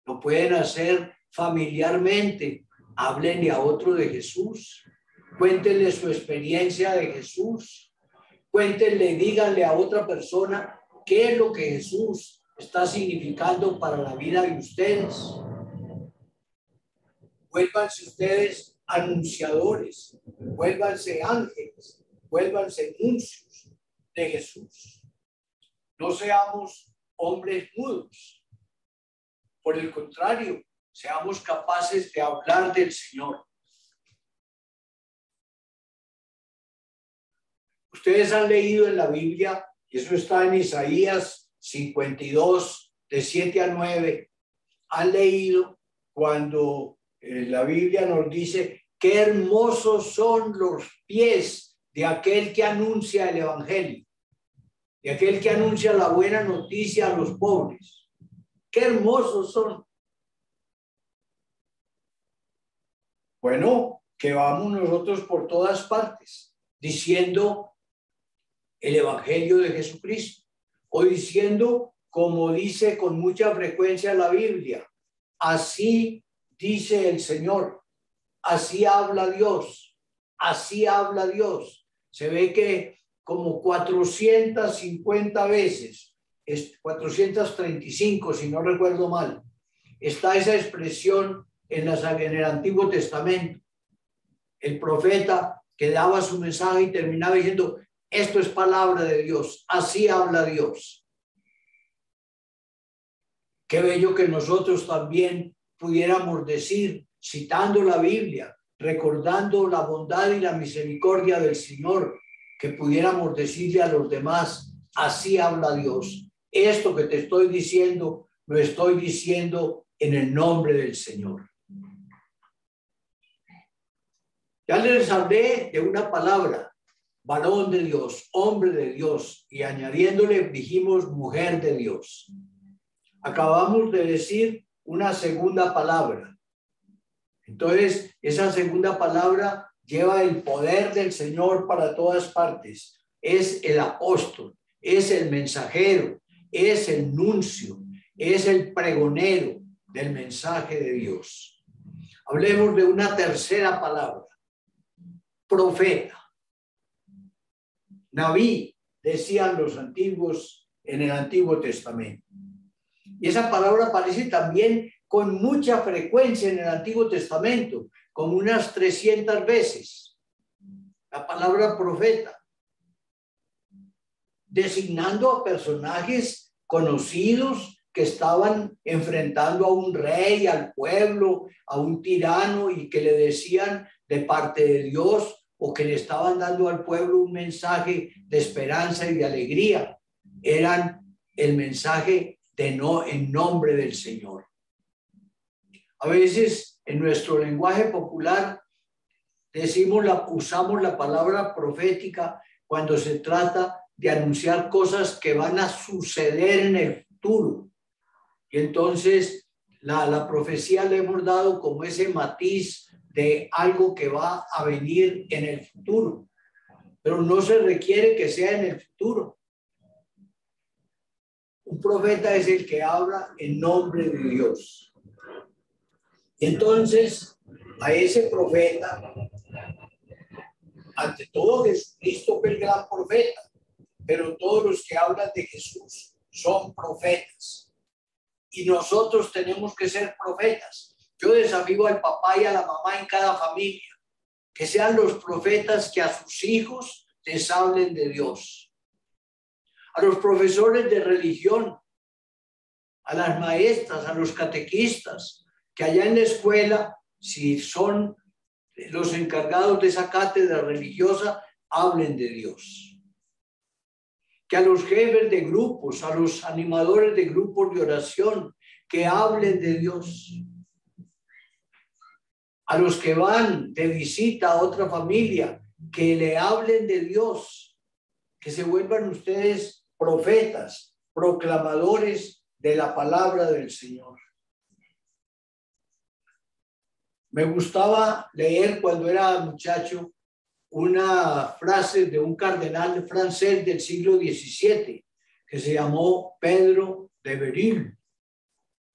Lo pueden hacer familiarmente. Háblenle a otro de Jesús. Cuéntenle su experiencia de Jesús. Cuéntenle, díganle a otra persona qué es lo que Jesús está significando para la vida de ustedes. Vuélvanse ustedes anunciadores, vuélvanse ángeles, vuélvanse nuncios de Jesús. No seamos hombres mudos. Por el contrario, seamos capaces de hablar del Señor. Ustedes han leído en la Biblia, y eso está en Isaías 52, de 7 a 9, han leído cuando la Biblia nos dice qué hermosos son los pies de aquel que anuncia el Evangelio, de aquel que anuncia la buena noticia a los pobres. Qué hermosos son. Bueno, que vamos nosotros por todas partes diciendo el Evangelio de Jesucristo, o diciendo, como dice con mucha frecuencia la Biblia, así dice el Señor, así habla Dios, así habla Dios. Se ve que como 450 veces, 435 si no recuerdo mal, está esa expresión en el Antiguo Testamento. El profeta que daba su mensaje y terminaba diciendo, esto es palabra de Dios, así habla Dios. Qué bello que nosotros también pudiéramos decir, citando la Biblia, recordando la bondad y la misericordia del Señor, que pudiéramos decirle a los demás, así habla Dios. Esto que te estoy diciendo, lo estoy diciendo en el nombre del Señor. Ya les hablé de una palabra, varón de Dios, hombre de Dios, y añadiéndole dijimos mujer de Dios. Acabamos de decir una segunda palabra. Entonces, esa segunda palabra lleva el poder del Señor para todas partes. Es el apóstol, es el mensajero, es el nuncio, es el pregonero del mensaje de Dios. Hablemos de una tercera palabra, profeta. Naví, decían los antiguos en el Antiguo Testamento. Y esa palabra aparece también con mucha frecuencia en el Antiguo Testamento, como unas 300 veces. La palabra profeta, designando a personajes conocidos que estaban enfrentando a un rey, al pueblo, a un tirano, y que le decían de parte de Dios, o que le estaban dando al pueblo un mensaje de esperanza y de alegría. Eran el mensaje en nombre del Señor. A veces en nuestro lenguaje popular usamos la palabra profética cuando se trata de anunciar cosas que van a suceder en el futuro, Y entonces la profecía le hemos dado como ese matiz de algo que va a venir en el futuro. Pero no se requiere que sea en el futuro. Un profeta es el que habla en nombre de Dios. Entonces, a ese profeta, ante todo Jesucristo fue el gran profeta, pero todos los que hablan de Jesús son profetas. Y nosotros tenemos que ser profetas. Yo desafío al papá y a la mamá en cada familia, que sean los profetas que a sus hijos les hablen de Dios. A los profesores de religión, a las maestras, a los catequistas, que allá en la escuela, si son los encargados de esa cátedra religiosa, hablen de Dios. Que a los jefes de grupos, a los animadores de grupos de oración, que hablen de Dios. A los que van de visita a otra familia, que le hablen de Dios. Que se vuelvan ustedes profetas, proclamadores de la palabra del Señor. Me gustaba leer cuando era muchacho una frase de un cardenal francés del siglo XVII que se llamó Pedro de Beril.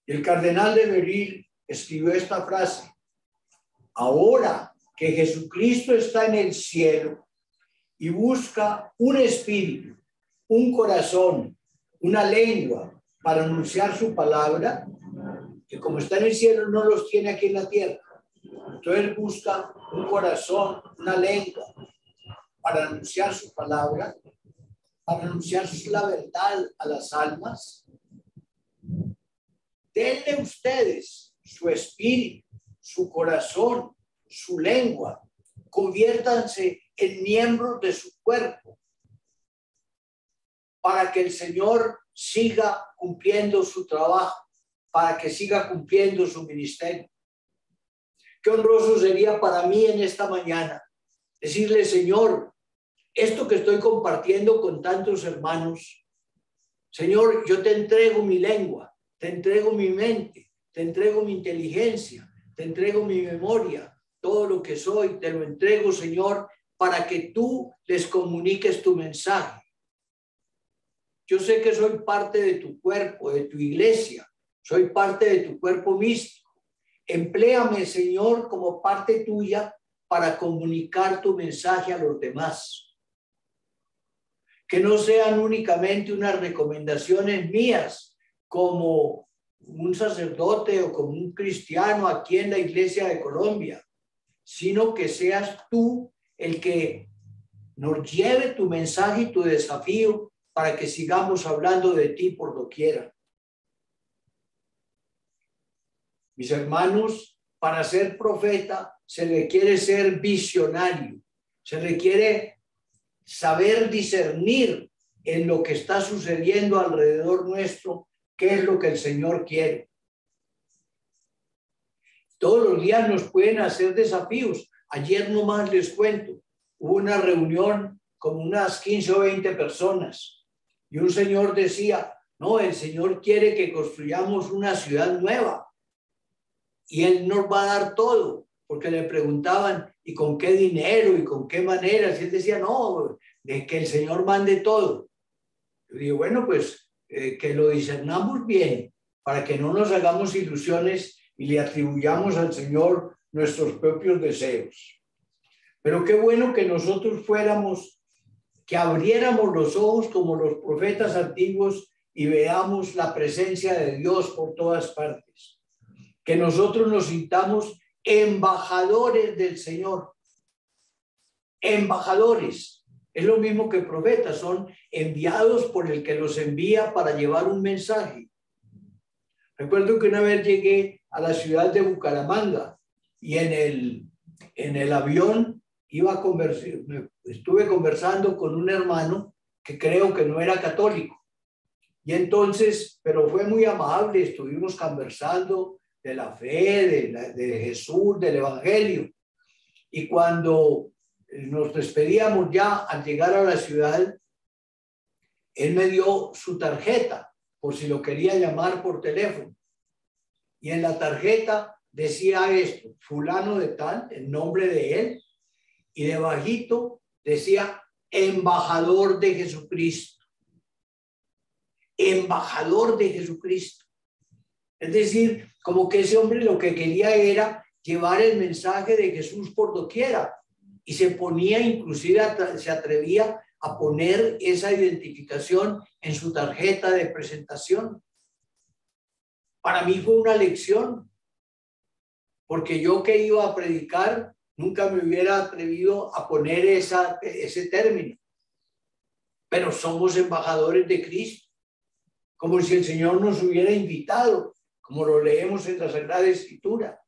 El cardenal de Beril escribió esta frase: ahora que Jesucristo está en el cielo y busca un espíritu, un corazón, una lengua para anunciar su palabra, que como está en el cielo no los tiene aquí en la tierra. Entonces busca un corazón, una lengua para anunciar su palabra, para anunciar la verdad a las almas. Denle ustedes su espíritu, su corazón, su lengua. Conviértanse en miembros de su cuerpo para que el Señor siga cumpliendo su trabajo, para que siga cumpliendo su ministerio. Qué honroso sería para mí en esta mañana decirle: Señor, esto que estoy compartiendo con tantos hermanos, Señor, yo te entrego mi lengua, te entrego mi mente, te entrego mi inteligencia, te entrego mi memoria, todo lo que soy, te lo entrego, Señor, para que tú les comuniques tu mensaje. Yo sé que soy parte de tu cuerpo, de tu iglesia, soy parte de tu cuerpo místico. Empléame, Señor, como parte tuya para comunicar tu mensaje a los demás. Que no sean únicamente unas recomendaciones mías como un sacerdote o como un cristiano aquí en la Iglesia de Colombia, sino que seas tú el que nos lleve tu mensaje y tu desafío para que sigamos hablando de ti por doquiera. Mis hermanos, para ser profeta se requiere ser visionario, se requiere saber discernir en lo que está sucediendo alrededor nuestro, qué es lo que el Señor quiere. Todos los días nos pueden hacer desafíos. Ayer nomás les cuento, hubo una reunión con unas 15 o 20 personas y un señor decía: no, el Señor quiere que construyamos una ciudad nueva. Y Él nos va a dar todo, porque le preguntaban, ¿y con qué dinero? ¿Y con qué maneras? Y él decía, no, de que el Señor mande todo. Yo digo, bueno, pues que lo discernamos bien, para que no nos hagamos ilusiones y le atribuyamos al Señor nuestros propios deseos. Pero qué bueno que nosotros fuéramos, que abriéramos los ojos como los profetas antiguos y veamos la presencia de Dios por todas partes. Que nosotros nos sintamos embajadores del Señor. Embajadores. Es lo mismo que profetas, son enviados por el que los envía para llevar un mensaje. Recuerdo que una vez llegué a la ciudad de Bucaramanga y en el avión estuve conversando con un hermano que creo que no era católico. Y entonces, pero fue muy amable, estuvimos conversando de la fe, de Jesús, del Evangelio. Y cuando nos despedíamos ya al llegar a la ciudad, él me dio su tarjeta por si lo quería llamar por teléfono. Y en la tarjeta decía esto, fulano de tal, el nombre de él, y debajito decía embajador de Jesucristo. Embajador de Jesucristo. Es decir, como que ese hombre lo que quería era llevar el mensaje de Jesús por doquiera. Y se ponía, inclusive se atrevía a poner esa identificación en su tarjeta de presentación. Para mí fue una lección, porque yo que iba a predicar, nunca me hubiera atrevido a poner ese término. Pero somos embajadores de Cristo, como si el Señor nos hubiera invitado, como lo leemos en la Sagrada Escritura,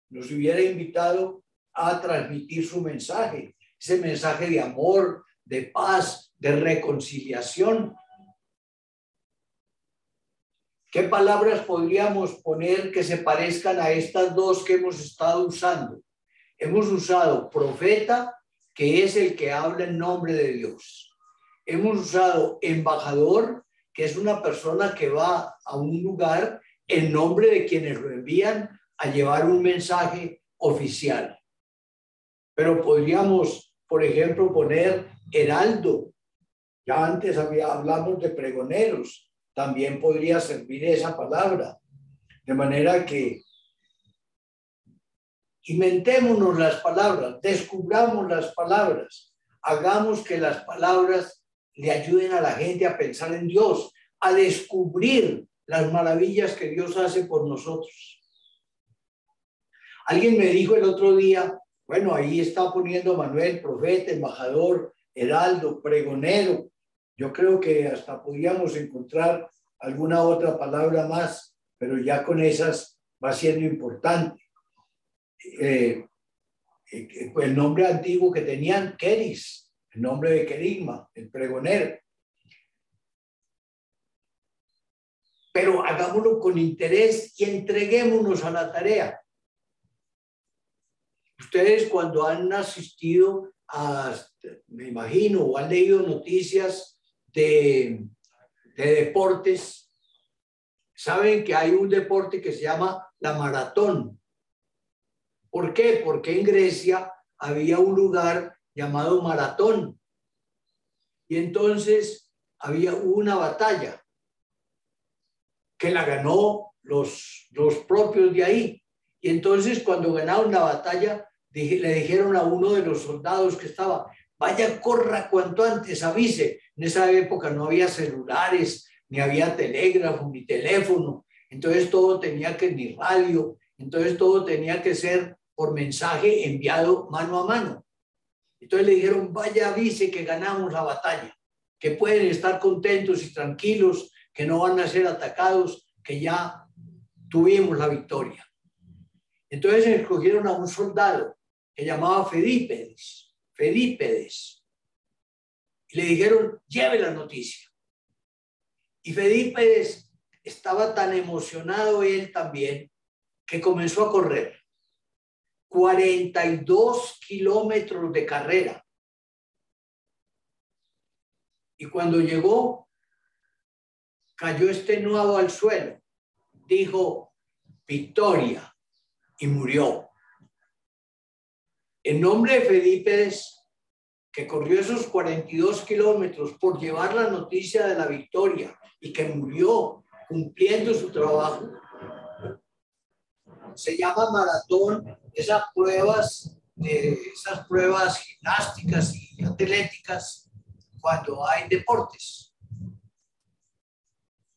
nos hubiera invitado a transmitir su mensaje, ese mensaje de amor, de paz, de reconciliación. ¿Qué palabras podríamos poner que se parezcan a estas dos que hemos estado usando? Hemos usado profeta, que es el que habla en nombre de Dios. Hemos usado embajador, que es una persona que va a un lugar en nombre de quienes lo envían a llevar un mensaje oficial. Pero podríamos, por ejemplo, poner heraldo. Ya antes hablamos de pregoneros. También podría servir esa palabra. De manera que inventémonos las palabras, descubramos las palabras, hagamos que las palabras le ayuden a la gente a pensar en Dios, a descubrir las maravillas que Dios hace por nosotros. Alguien me dijo el otro día, bueno, ahí está poniendo Manuel, profeta, embajador, heraldo, pregonero. Yo creo que hasta podríamos encontrar alguna otra palabra más, pero ya con esas va siendo importante. El nombre antiguo que tenían, Keris, el nombre de Querigma, el pregonero. Pero hagámoslo con interés y entreguémonos a la tarea. Ustedes cuando han asistido a, me imagino, o han leído noticias de deportes, saben que hay un deporte que se llama la maratón. ¿Por qué? Porque en Grecia había un lugar llamado Maratón. Y entonces había una batalla que la ganó los propios de ahí. Y entonces cuando ganaron la batalla, le dijeron a uno de los soldados que estaba, vaya, corra cuanto antes, avise. En esa época no había celulares, ni había telégrafo, ni teléfono. Entonces todo tenía que, ni radio, entonces todo tenía que ser por mensaje enviado mano a mano. Entonces le dijeron, vaya, avise que ganamos la batalla, que pueden estar contentos y tranquilos, que no van a ser atacados, que ya tuvimos la victoria. Entonces escogieron a un soldado que llamaba Fedípedes. Y le dijeron, lleve la noticia. Y Fedípedes estaba tan emocionado él también que comenzó a correr 42 kilómetros de carrera. Y cuando llegó, cayó extenuado al suelo. Dijo, victoria, y murió. En nombre de Fedípedes, que corrió esos 42 kilómetros por llevar la noticia de la victoria y que murió cumpliendo su trabajo, se llama maratón, esas pruebas gimnásticas y atléticas cuando hay deportes.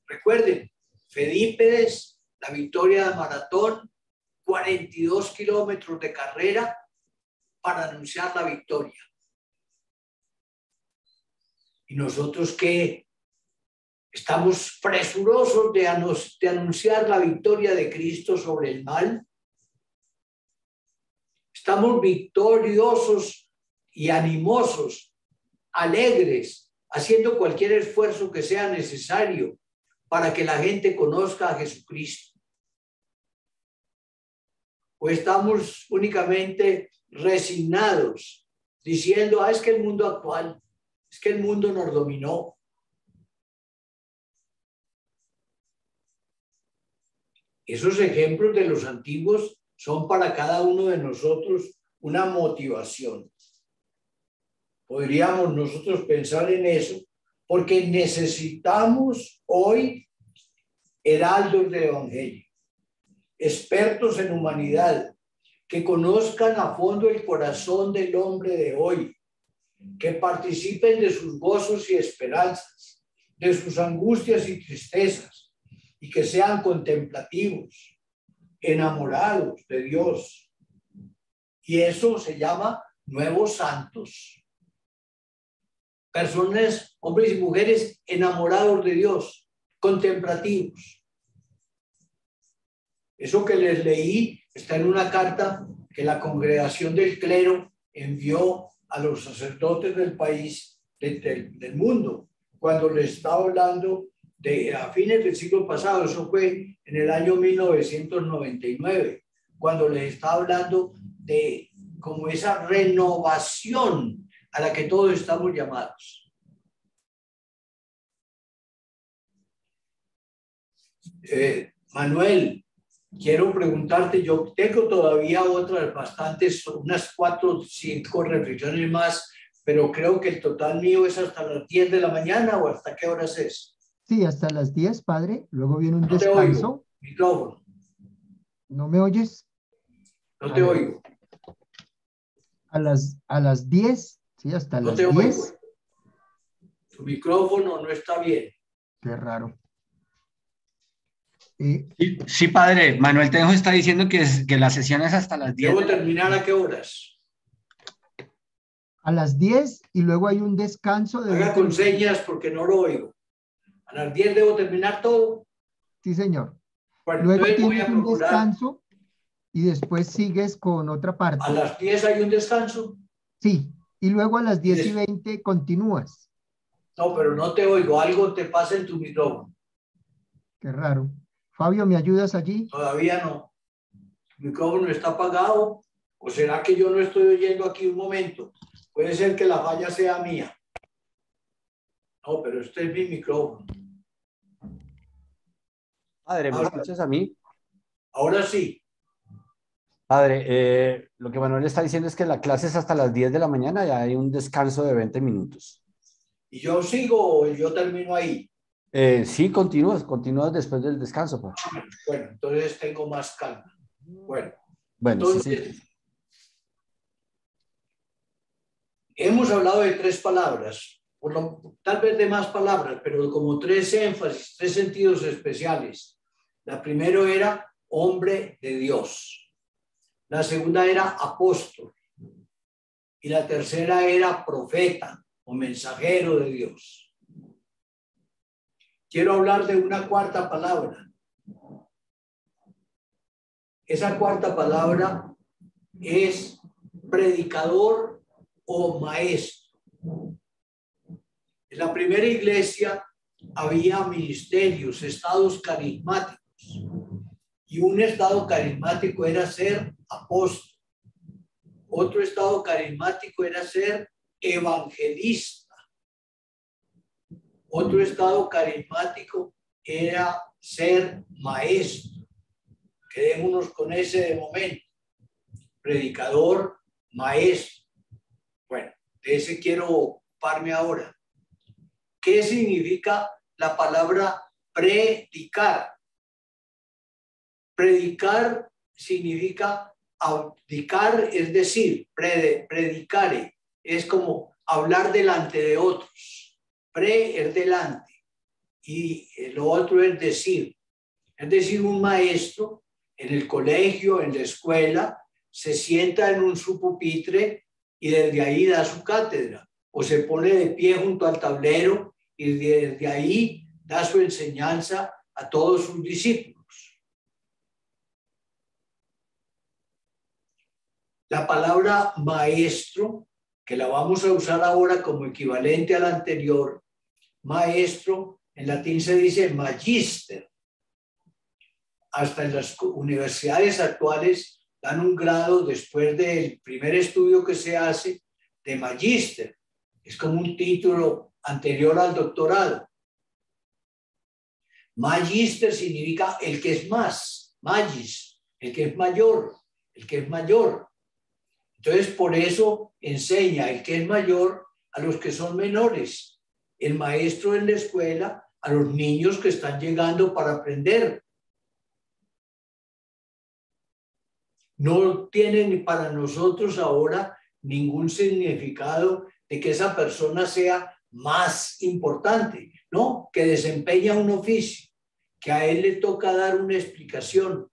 Recuerden, Fedípedes, la victoria de maratón, 42 kilómetros de carrera para anunciar la victoria. ¿Y nosotros qué? ¿Estamos presurosos de anunciar la victoria de Cristo sobre el mal? ¿Estamos victoriosos y animosos, alegres, haciendo cualquier esfuerzo que sea necesario para que la gente conozca a Jesucristo? ¿O estamos únicamente resignados, diciendo, es que el mundo actual, es que el mundo nos dominó? Esos ejemplos de los antiguos son para cada uno de nosotros una motivación. Podríamos nosotros pensar en eso, porque necesitamos hoy heraldos del Evangelio, expertos en humanidad, que conozcan a fondo el corazón del hombre de hoy, que participen de sus gozos y esperanzas, de sus angustias y tristezas, y que sean contemplativos, enamorados de Dios. Y eso se llama nuevos santos. Personas, hombres y mujeres enamorados de Dios, contemplativos. Eso que les leí está en una carta que la congregación del clero envió a los sacerdotes del país, del mundo, cuando les estaba hablando a fines del siglo pasado. Eso fue en el año 1999, cuando les estaba hablando de como esa renovación a la que todos estamos llamados. Manuel, quiero preguntarte, yo tengo todavía otras bastantes, unas 4 o 5 reflexiones más, pero creo que el total mío es hasta las 10 de la mañana, ¿o hasta qué horas es? Sí, hasta las 10, padre. Luego viene un No te descanso. oigo, micrófono. ¿No me oyes? No te oigo. A las 10, sí, hasta No las te 10. oigo. Tu micrófono no está bien. Qué raro. Sí, padre. Manuel Tenjo está diciendo que la sesión es hasta las 10. ¿Debo terminar a qué horas? A las 10 y luego hay un descanso de... Haga con señas porque no lo oigo. A las 10 debo terminar todo. Sí, señor. Bueno, Luego entonces voy tienes a un procurar. descanso y después sigues con otra parte. ¿A las 10 hay un descanso? Sí, y luego a las 10:20 continúas. No, pero no te oigo. Algo te pasa en tu micrófono. Qué raro. Fabio, ¿me ayudas allí? Todavía no. ¿Tu micrófono está apagado? ¿O será que yo no estoy oyendo aquí un momento? Puede ser que la falla sea mía. No, pero este es mi micrófono. Padre, ¿me escuchas a mí? Ahora sí. Padre, lo que Manuel está diciendo es que la clase es hasta las 10 de la mañana y hay un descanso de 20 minutos. ¿Y yo sigo o yo termino ahí? Sí, continúas después del descanso, padre. Bueno, entonces tengo más calma. Bueno, Sí, entonces, sí. Hemos hablado de 3 palabras, tal vez de más palabras, pero como 3 énfasis, 3 sentidos especiales. La primera era hombre de Dios. La segunda era apóstol. Y la tercera era profeta o mensajero de Dios. Quiero hablar de una cuarta palabra. Esa cuarta palabra es predicador o maestro. En la primera iglesia había ministerios, estados carismáticos. Y un estado carismático era ser apóstol. Otro estado carismático era ser evangelista. Otro estado carismático era ser maestro. Quedémonos con ese de momento. Predicador, maestro. Bueno, de ese quiero ocuparme ahora. ¿Qué significa la palabra predicar? Predicar significa abdicar, es decir, predicare, es como hablar delante de otros. Pre es delante y lo otro es decir. Es decir, un maestro en el colegio, en la escuela, se sienta en su pupitre y desde ahí da su cátedra, o se pone de pie junto al tablero y desde ahí da su enseñanza a todos sus discípulos. La palabra maestro, que la vamos a usar ahora como equivalente a la anterior, maestro, en latín se dice magister. Hasta en las universidades actuales dan un grado después del primer estudio que se hace de magíster. Es como un título anterior al doctorado. Magíster significa el que es más. magis, el que es mayor, el que es mayor. Entonces, por eso enseña el que es mayor a los que son menores. El maestro en la escuela a los niños que están llegando para aprender. No tienen para nosotros ahora ningún significado de que esa persona sea más importante, ¿no? Que desempeña un oficio, que a él le toca dar una explicación,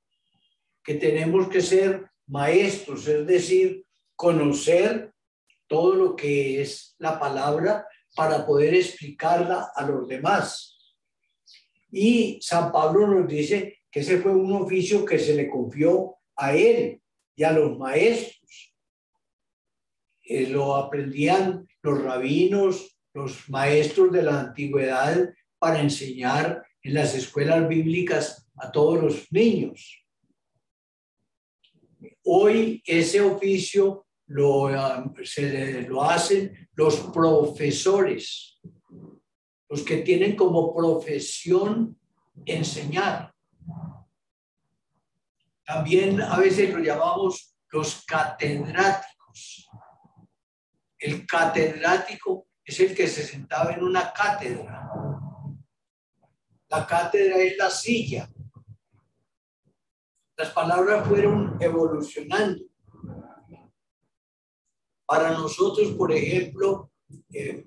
que tenemos que ser maestros, es decir, conocer todo lo que es la palabra para poder explicarla a los demás. Y San Pablo nos dice que ese fue un oficio que se le confió a él y a los maestros. Lo aprendían los rabinos, los maestros de la antigüedad para enseñar en las escuelas bíblicas a todos los niños. Hoy ese oficio lo hacen los profesores, los que tienen como profesión enseñar. También a veces lo llamamos los catedráticos. El catedrático es el que se sentaba en una cátedra. La cátedra es la silla. Las palabras fueron evolucionando. Para nosotros, por ejemplo,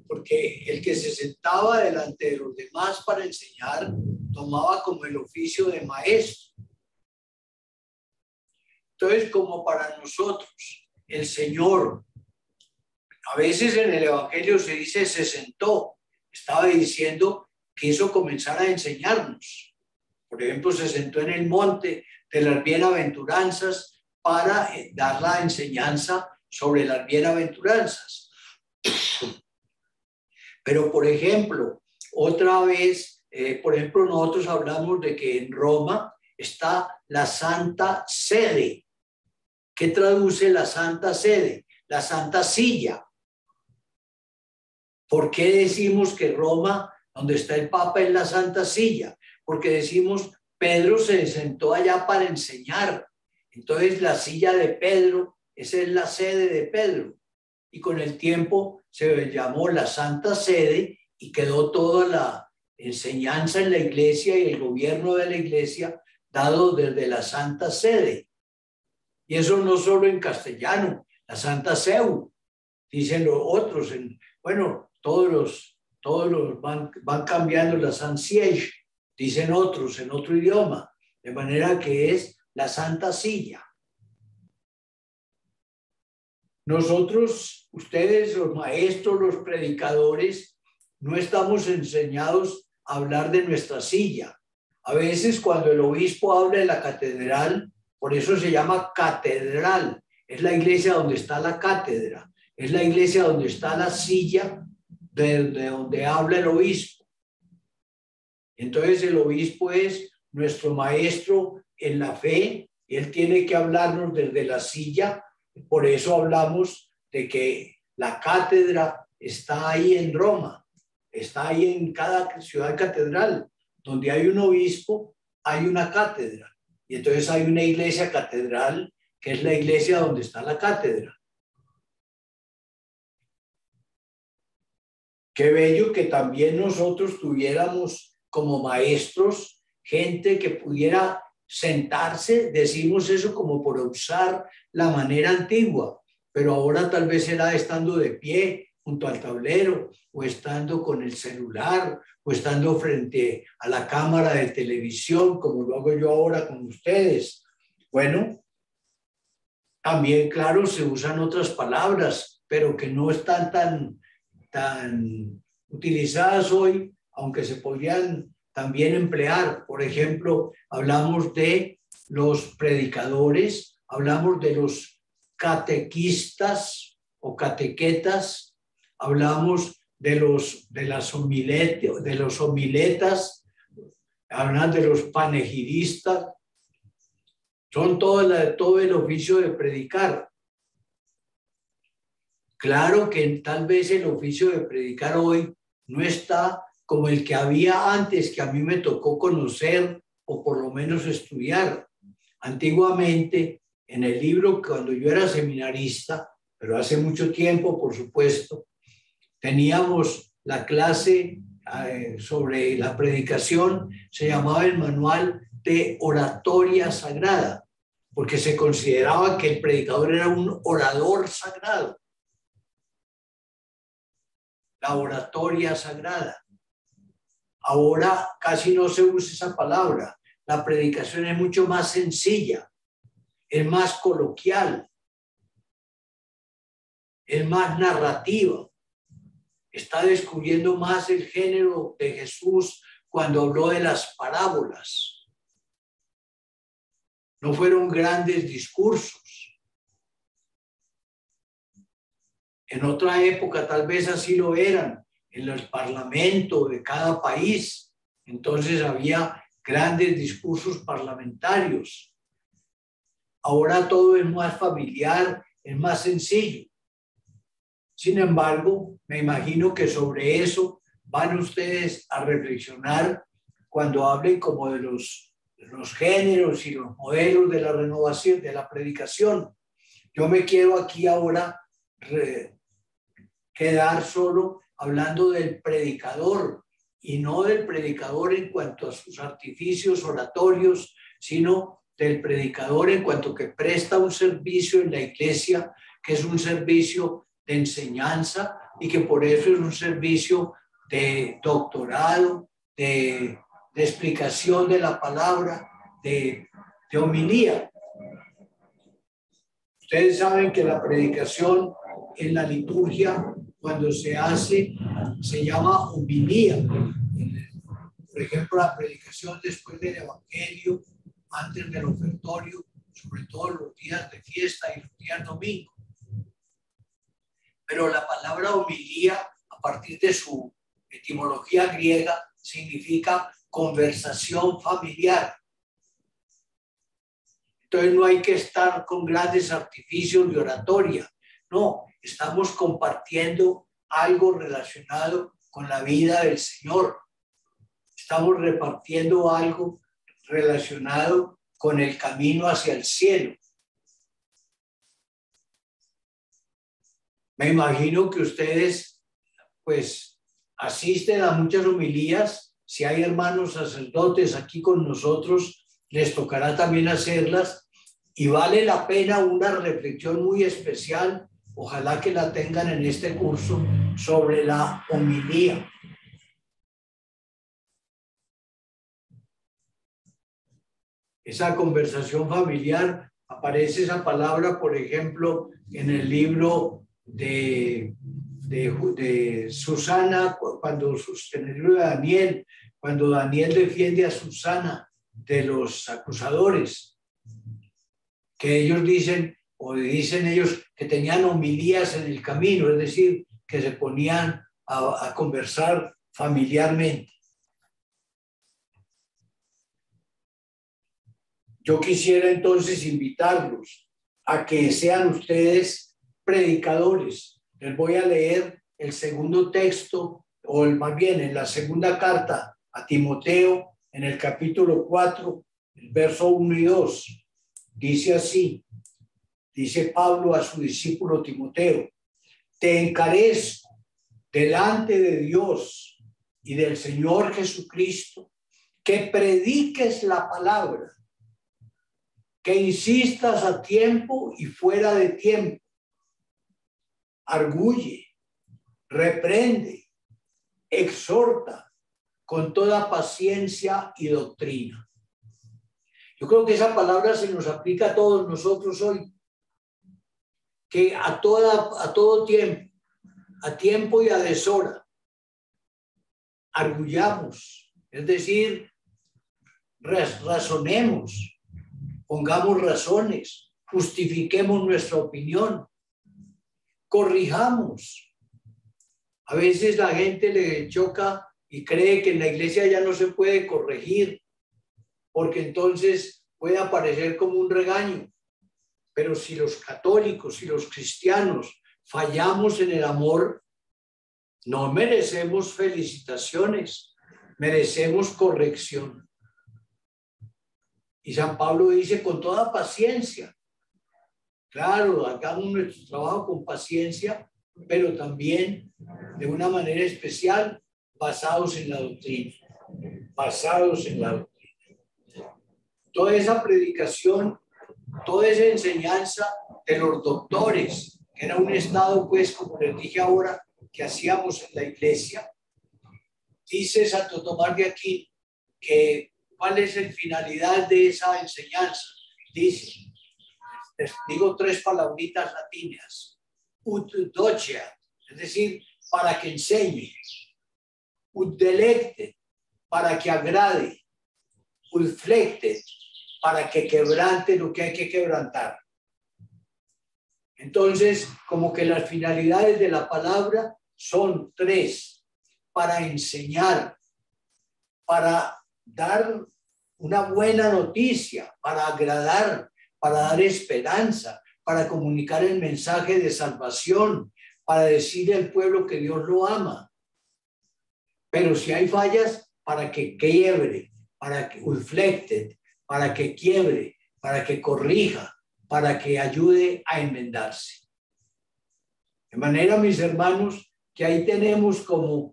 porque el que se sentaba delante de los demás para enseñar tomaba como el oficio de maestro. Entonces, como para nosotros, el Señor, a veces en el Evangelio se dice se sentó, estaba diciendo que quiso comenzar a enseñarnos. Por ejemplo, se sentó en el monte de las bienaventuranzas para dar la enseñanza sobre las bienaventuranzas. Pero, por ejemplo, otra vez, nosotros hablamos de que en Roma está la Santa Sede. ¿Qué traduce la Santa Sede? La Santa Silla. ¿Por qué decimos que Roma, donde está el Papa, es la Santa Silla? Porque decimos, Pedro se sentó allá para enseñar. Entonces, la silla de Pedro, esa es la sede de Pedro. Y con el tiempo se llamó la Santa Sede y quedó toda la enseñanza en la iglesia y el gobierno de la iglesia dado desde la Santa Sede. Y eso no solo en castellano, la Santa Seu, dicen los otros. Todos los van cambiando la Saint Siège, dicen otros en otro idioma, de manera que es la Santa Silla. Nosotros, ustedes, los maestros, los predicadores, no estamos enseñados a hablar de nuestra silla. A veces cuando el obispo habla de la catedral, por eso se llama catedral, es la iglesia donde está la cátedra, es la iglesia donde está la silla de donde habla el obispo. Entonces el obispo es nuestro maestro en la fe, y él tiene que hablarnos desde la silla. Por eso hablamos de que la cátedra está ahí en Roma, está ahí en cada ciudad catedral. Donde hay un obispo, hay una cátedra. Y entonces hay una iglesia catedral, que es la iglesia donde está la cátedra. Qué bello que también nosotros tuviéramos como maestros gente que pudiera sentarse, decimos eso como por usar la manera antigua, pero ahora tal vez será estando de pie junto al tablero, o estando con el celular, o estando frente a la cámara de televisión, como lo hago yo ahora con ustedes. Bueno, también, claro, se usan otras palabras, pero que no están tan utilizadas hoy, aunque se podrían también emplear. Por ejemplo, hablamos de los predicadores, hablamos de los catequistas o catequetas, hablamos de los homiletas, hablamos de los panegidistas. Son todo el oficio de predicar. Claro que tal vez el oficio de predicar hoy no está como el que había antes, que a mí me tocó conocer o por lo menos estudiar. Antiguamente, en el libro, cuando yo era seminarista, pero hace mucho tiempo, por supuesto, teníamos la clase sobre la predicación, se llamaba el manual de oratoria sagrada, porque se consideraba que el predicador era un orador sagrado. La oratoria sagrada. Ahora casi no se usa esa palabra. La predicación es mucho más sencilla, es más coloquial, es más narrativa. Está descubriendo más el género de Jesús cuando habló de las parábolas. No fueron grandes discursos. En otra época tal vez así lo eran, en el parlamento de cada país. Entonces había grandes discursos parlamentarios. Ahora todo es más familiar, es más sencillo. Sin embargo, me imagino que sobre eso van ustedes a reflexionar cuando hablen como de los géneros y los modelos de la renovación, de la predicación. Yo me quiero aquí ahora quedar solo hablando del predicador, y no del predicador en cuanto a sus artificios oratorios, sino del predicador en cuanto que presta un servicio en la iglesia, que es un servicio de enseñanza y que por eso es un servicio de doctorado, de explicación de la palabra, de homilía. Ustedes saben que la predicación en la liturgia, cuando se hace, se llama homilía. Por ejemplo, la predicación después del evangelio, antes del ofertorio, sobre todo los días de fiesta y los días domingo. Pero la palabra homilía, a partir de su etimología griega, significa conversación familiar. Entonces no hay que estar con grandes artificios de oratoria. No, estamos compartiendo algo relacionado con la vida del Señor. Estamos repartiendo algo relacionado con el camino hacia el cielo. Me imagino que ustedes, pues, asisten a muchas homilías. Si hay hermanos sacerdotes aquí con nosotros, les tocará también hacerlas. Y vale la pena una reflexión muy especial, ojalá que la tengan en este curso, sobre la homilía. Esa conversación familiar, aparece esa palabra, por ejemplo, en el libro de Susana, en el libro de Daniel, cuando Daniel defiende a Susana de los acusadores, que ellos dicen, o dicen ellos que tenían homilías en el camino, es decir, que se ponían a conversar familiarmente. Yo quisiera entonces invitarlos a que sean ustedes predicadores. Les voy a leer el segundo texto, o más bien en la segunda carta a Timoteo, en el capítulo 4, el verso 1 y 2. Dice así, dice Pablo a su discípulo Timoteo: te encarezco delante de Dios y del Señor Jesucristo, que prediques la palabra, que insistas a tiempo y fuera de tiempo, arguye, reprende, exhorta con toda paciencia y doctrina. Yo creo que esa palabra se nos aplica a todos nosotros hoy, que a todo tiempo, a tiempo y a deshora, arguyamos, es decir, razonemos, pongamos razones, justifiquemos nuestra opinión, corrijamos. A veces la gente le choca y cree que en la iglesia ya no se puede corregir, porque entonces puede aparecer como un regaño. Pero si los católicos y los cristianos fallamos en el amor, no merecemos felicitaciones, merecemos corrección. Y San Pablo dice con toda paciencia. Claro, hagamos nuestro trabajo con paciencia, pero también de una manera especial basados en la doctrina. Basados en la doctrina. Toda esa predicación, toda esa enseñanza de los doctores, que era un estado, pues, como les dije ahora, que hacíamos en la iglesia, dice Santo Tomás de Aquino que ¿cuál es la finalidad de esa enseñanza? Dice, les digo tres palabritas latinas, ut docet, es decir, para que enseñe, ut delecte, para que agrade, ut flecte, para que quebrante lo que hay que quebrantar. Entonces, como que las finalidades de la palabra son tres: para enseñar, para dar una buena noticia, para agradar, para dar esperanza, para comunicar el mensaje de salvación, para decirle al pueblo que Dios lo ama. Pero si hay fallas, para que quiebre, para que inflecte, para que quiebre, para que corrija, para que ayude a enmendarse. De manera, mis hermanos, que ahí tenemos como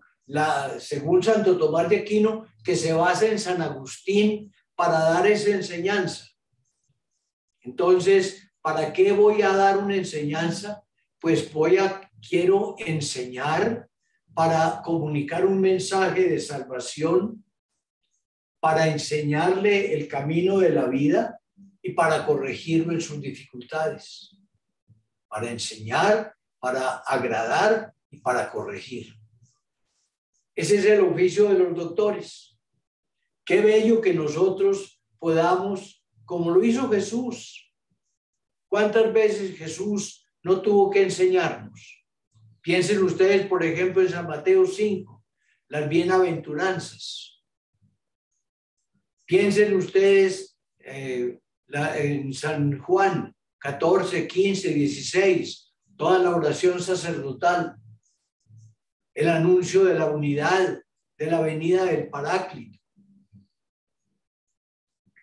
según Santo Tomás de Aquino, que se basa en San Agustín para dar esa enseñanza. Entonces, ¿para qué voy a dar una enseñanza? Pues quiero enseñar para comunicar un mensaje de salvación, para enseñarle el camino de la vida y para corregirlo en sus dificultades. Para enseñar, para agradar y para corregir. Ese es el oficio de los doctores. Qué bello que nosotros podamos, como lo hizo Jesús. ¿Cuántas veces Jesús no tuvo que enseñarnos? Piensen ustedes, por ejemplo, en San Mateo 5, las bienaventuranzas. Piensen ustedes en San Juan 14, 15, 16, toda la oración sacerdotal. El anuncio de la unidad, de la venida del Paráclito.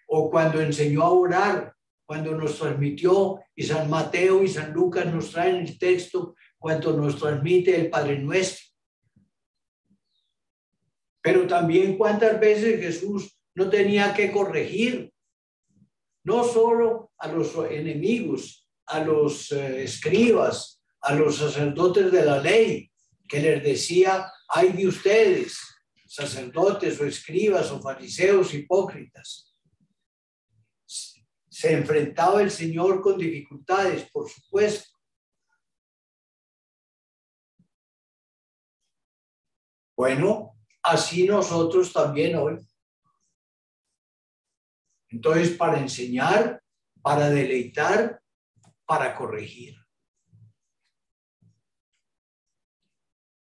O cuando enseñó a orar, cuando nos transmitió, y San Mateo y San Lucas nos traen el texto, cuando nos transmite el Padre Nuestro. Pero también cuántas veces Jesús no tenía que corregir, no solo a los enemigos, a los escribas, a los sacerdotes de la ley, que les decía, ay de ustedes, sacerdotes o escribas o fariseos hipócritas. Se enfrentaba el Señor con dificultades, por supuesto. Bueno, así nosotros también hoy. Entonces, para enseñar, para deleitar, para corregir.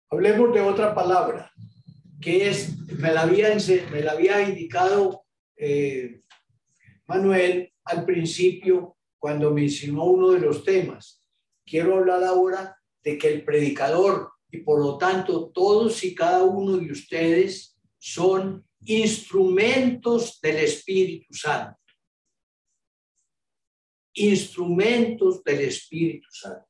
Hablemos de otra palabra, que es, me la había indicado Manuel al principio cuando mencionó uno de los temas. Quiero hablar ahora de que el predicador y por lo tanto todos y cada uno de ustedes son instrumentos del Espíritu Santo. Instrumentos del Espíritu Santo.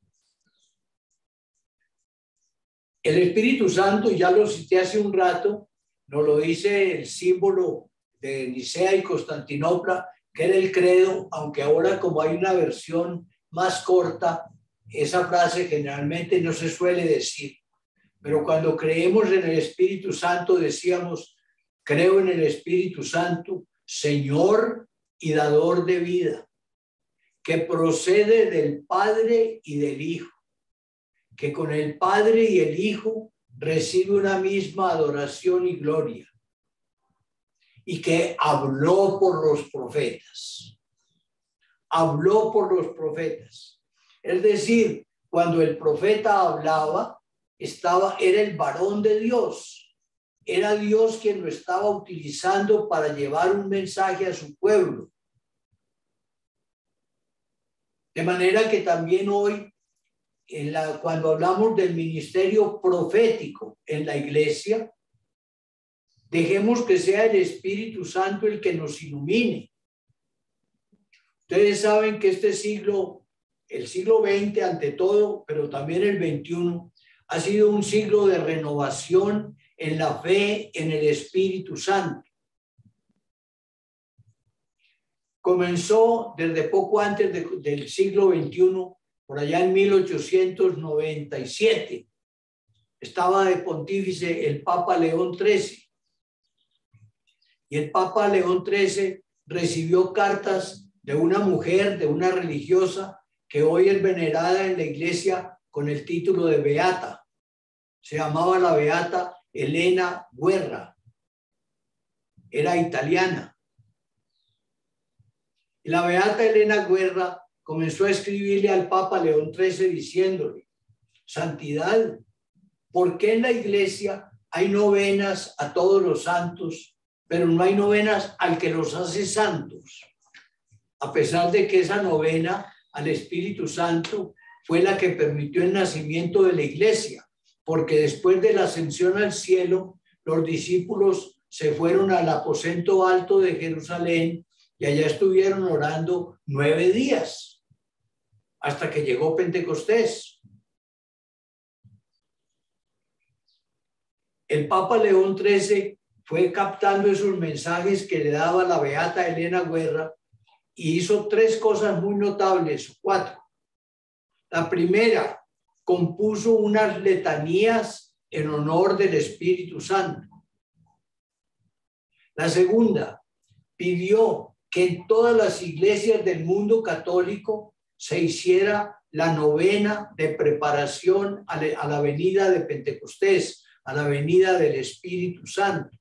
El Espíritu Santo, ya lo cité hace un rato, nos lo dice el símbolo de Nicea y Constantinopla, que era el credo, aunque ahora como hay una versión más corta, esa frase generalmente no se suele decir. Pero cuando creemos en el Espíritu Santo decíamos, creo en el Espíritu Santo, Señor y dador de vida, que procede del Padre y del Hijo, que con el Padre y el Hijo recibe una misma adoración y gloria, y que habló por los profetas. Habló por los profetas. Es decir, cuando el profeta hablaba, era el varón de Dios. Era Dios quien lo estaba utilizando para llevar un mensaje a su pueblo. De manera que también hoy, cuando hablamos del ministerio profético en la iglesia, dejemos que sea el Espíritu Santo el que nos ilumine, Ustedes saben que este siglo, el siglo XX ante todo, pero también el XXI, ha sido un siglo de renovación en la fe en el Espíritu Santo. Comenzó desde poco antes del siglo XXI, por allá en 1897. Estaba de pontífice el Papa León XIII. Y el Papa León XIII recibió cartas de una mujer, de una religiosa, que hoy es venerada en la iglesia con el título de beata. Se llamaba la beata Elena Guerra. Era italiana. Y la beata Elena Guerra comenzó a escribirle al Papa León XIII diciéndole: santidad, ¿por qué en la iglesia hay novenas a todos los santos, pero no hay novenas al que los hace santos? A pesar de que esa novena al Espíritu Santo fue la que permitió el nacimiento de la iglesia, porque después de la ascensión al cielo, los discípulos se fueron al aposento alto de Jerusalén y allá estuvieron orando 9 días, hasta que llegó Pentecostés. El Papa León XIII fue captando esos mensajes que le daba la beata Elena Guerra y hizo 3 cosas muy notables, 4. La primera, compuso unas letanías en honor del Espíritu Santo. La segunda, pidió que en todas las iglesias del mundo católico se hiciera la novena de preparación a la venida de Pentecostés, a la venida del Espíritu Santo.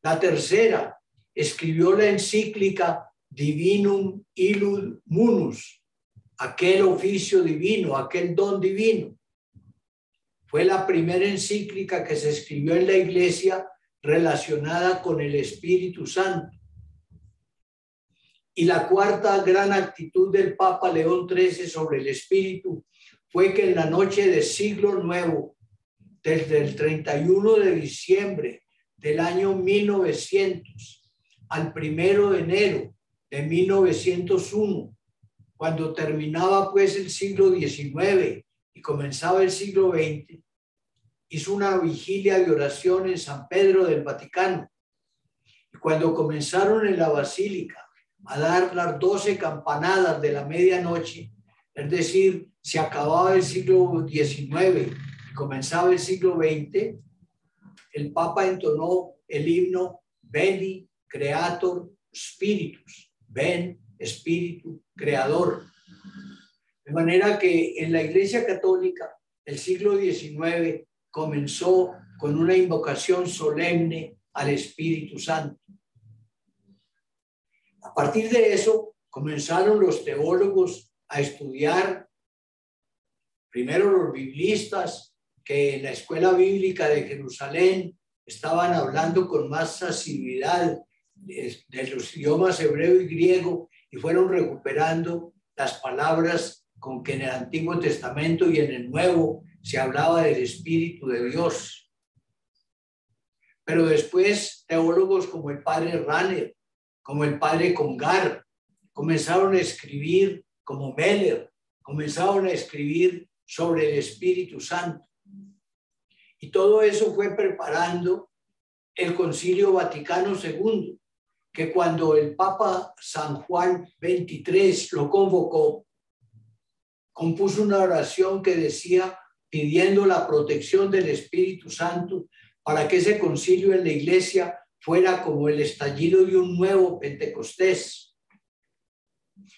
La tercera, escribió la encíclica Divinum Illud Munus, aquel oficio divino, aquel don divino. Fue la primera encíclica que se escribió en la iglesia relacionada con el Espíritu Santo. Y la cuarta gran actitud del Papa León XIII sobre el Espíritu fue que en la noche de Siglo Nuevo, desde el 31 de diciembre del año 1900 al 1 de enero de 1901, cuando terminaba pues el siglo XIX y comenzaba el siglo XX, hizo una vigilia de oración en San Pedro del Vaticano. Y cuando comenzaron en la basílica a dar las 12 campanadas de la medianoche, es decir, se acababa el siglo XIX y comenzaba el siglo XX, el Papa entonó el himno Veni Creator Spiritus, ven Espíritu Creador. De manera que en la Iglesia Católica el siglo XIX comenzó con una invocación solemne al Espíritu Santo. A partir de eso comenzaron los teólogos a estudiar, primero los biblistas, que en la escuela bíblica de Jerusalén estaban hablando con más asiduidad de los idiomas hebreo y griego y fueron recuperando las palabras con que en el Antiguo Testamento y en el Nuevo se hablaba del Espíritu de Dios. Pero después teólogos como el padre Ranner, como el padre Congar, comenzaron a escribir, como Meller, comenzaron a escribir sobre el Espíritu Santo. Y todo eso fue preparando el Concilio Vaticano II, que cuando el Papa San Juan XXIII lo convocó, compuso una oración que decía, pidiendo la protección del Espíritu Santo para que ese concilio en la iglesia fuera como el estallido de un nuevo Pentecostés.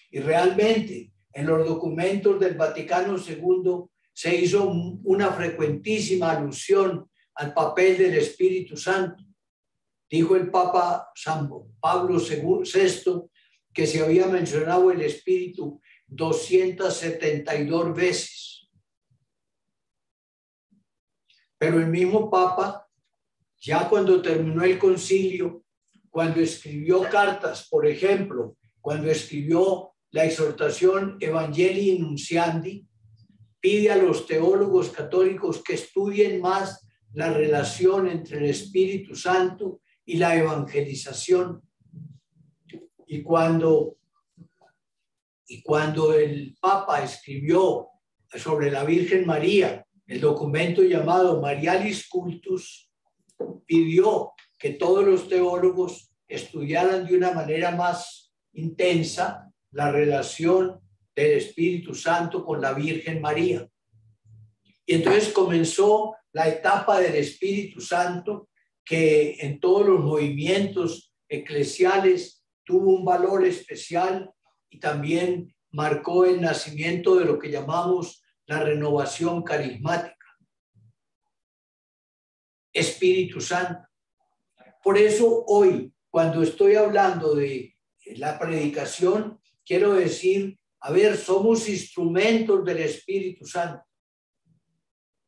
Y realmente en los documentos del Vaticano II se hizo una frecuentísima alusión al papel del Espíritu Santo. Dijo el Papa San Pablo VI que se había mencionado el Espíritu 272 veces. Pero el mismo Papa, ya cuando terminó el concilio, cuando escribió cartas, por ejemplo, cuando escribió la exhortación Evangelii Nunciandi, pide a los teólogos católicos que estudien más la relación entre el Espíritu Santo y la evangelización. Y cuando el Papa escribió sobre la Virgen María, el documento llamado Marialis Cultus, pidió que todos los teólogos estudiaran de una manera más intensa la relación del Espíritu Santo con la Virgen María. Y entonces comenzó la etapa del Espíritu Santo, que en todos los movimientos eclesiales tuvo un valor especial y también marcó el nacimiento de lo que llamamos la renovación carismática. Espíritu Santo. Por eso hoy, cuando estoy hablando de la predicación, quiero decir, a ver, somos instrumentos del Espíritu Santo.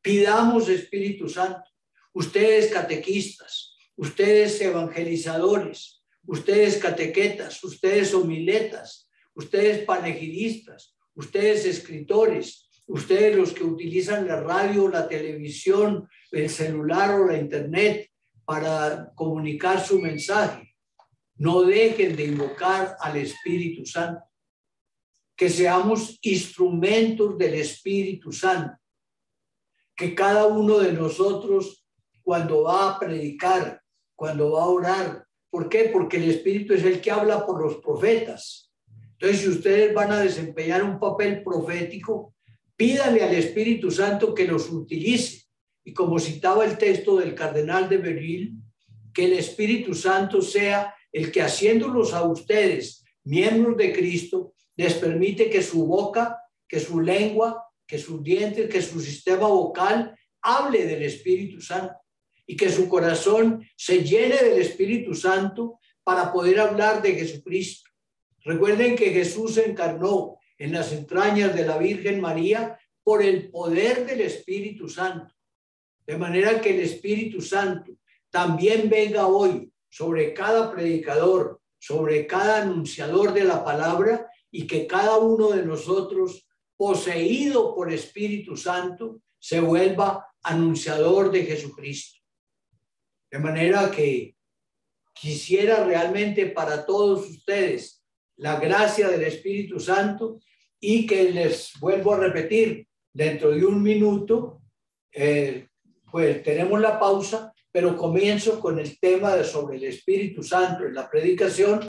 Pidamos Espíritu Santo. Ustedes catequistas, ustedes evangelizadores, ustedes catequetas, ustedes homiletas, ustedes panegidistas, ustedes escritores, ustedes los que utilizan la radio, la televisión, el celular o la internet para comunicar su mensaje. No dejen de invocar al Espíritu Santo. Que seamos instrumentos del Espíritu Santo. Que cada uno de nosotros, cuando va a predicar, cuando va a orar, ¿por qué? Porque el Espíritu es el que habla por los profetas. Entonces, si ustedes van a desempeñar un papel profético, pídale al Espíritu Santo que los utilice. Y como citaba el texto del cardenal de Beril, que el Espíritu Santo sea el que, haciéndolos a ustedes miembros de Cristo, les permite que su boca, que su lengua, que sus dientes, que su sistema vocal hable del Espíritu Santo y que su corazón se llene del Espíritu Santo para poder hablar de Jesucristo. Recuerden que Jesús se encarnó en las entrañas de la Virgen María por el poder del Espíritu Santo. De manera que el Espíritu Santo también venga hoy sobre cada predicador, sobre cada anunciador de la palabra, y que cada uno de nosotros, poseído por Espíritu Santo, se vuelva anunciador de Jesucristo. De manera que quisiera realmente para todos ustedes la gracia del Espíritu Santo, y que les vuelvo a repetir, dentro de un minuto, pues tenemos la pausa, pero comienzo con el tema sobre el Espíritu Santo en la predicación.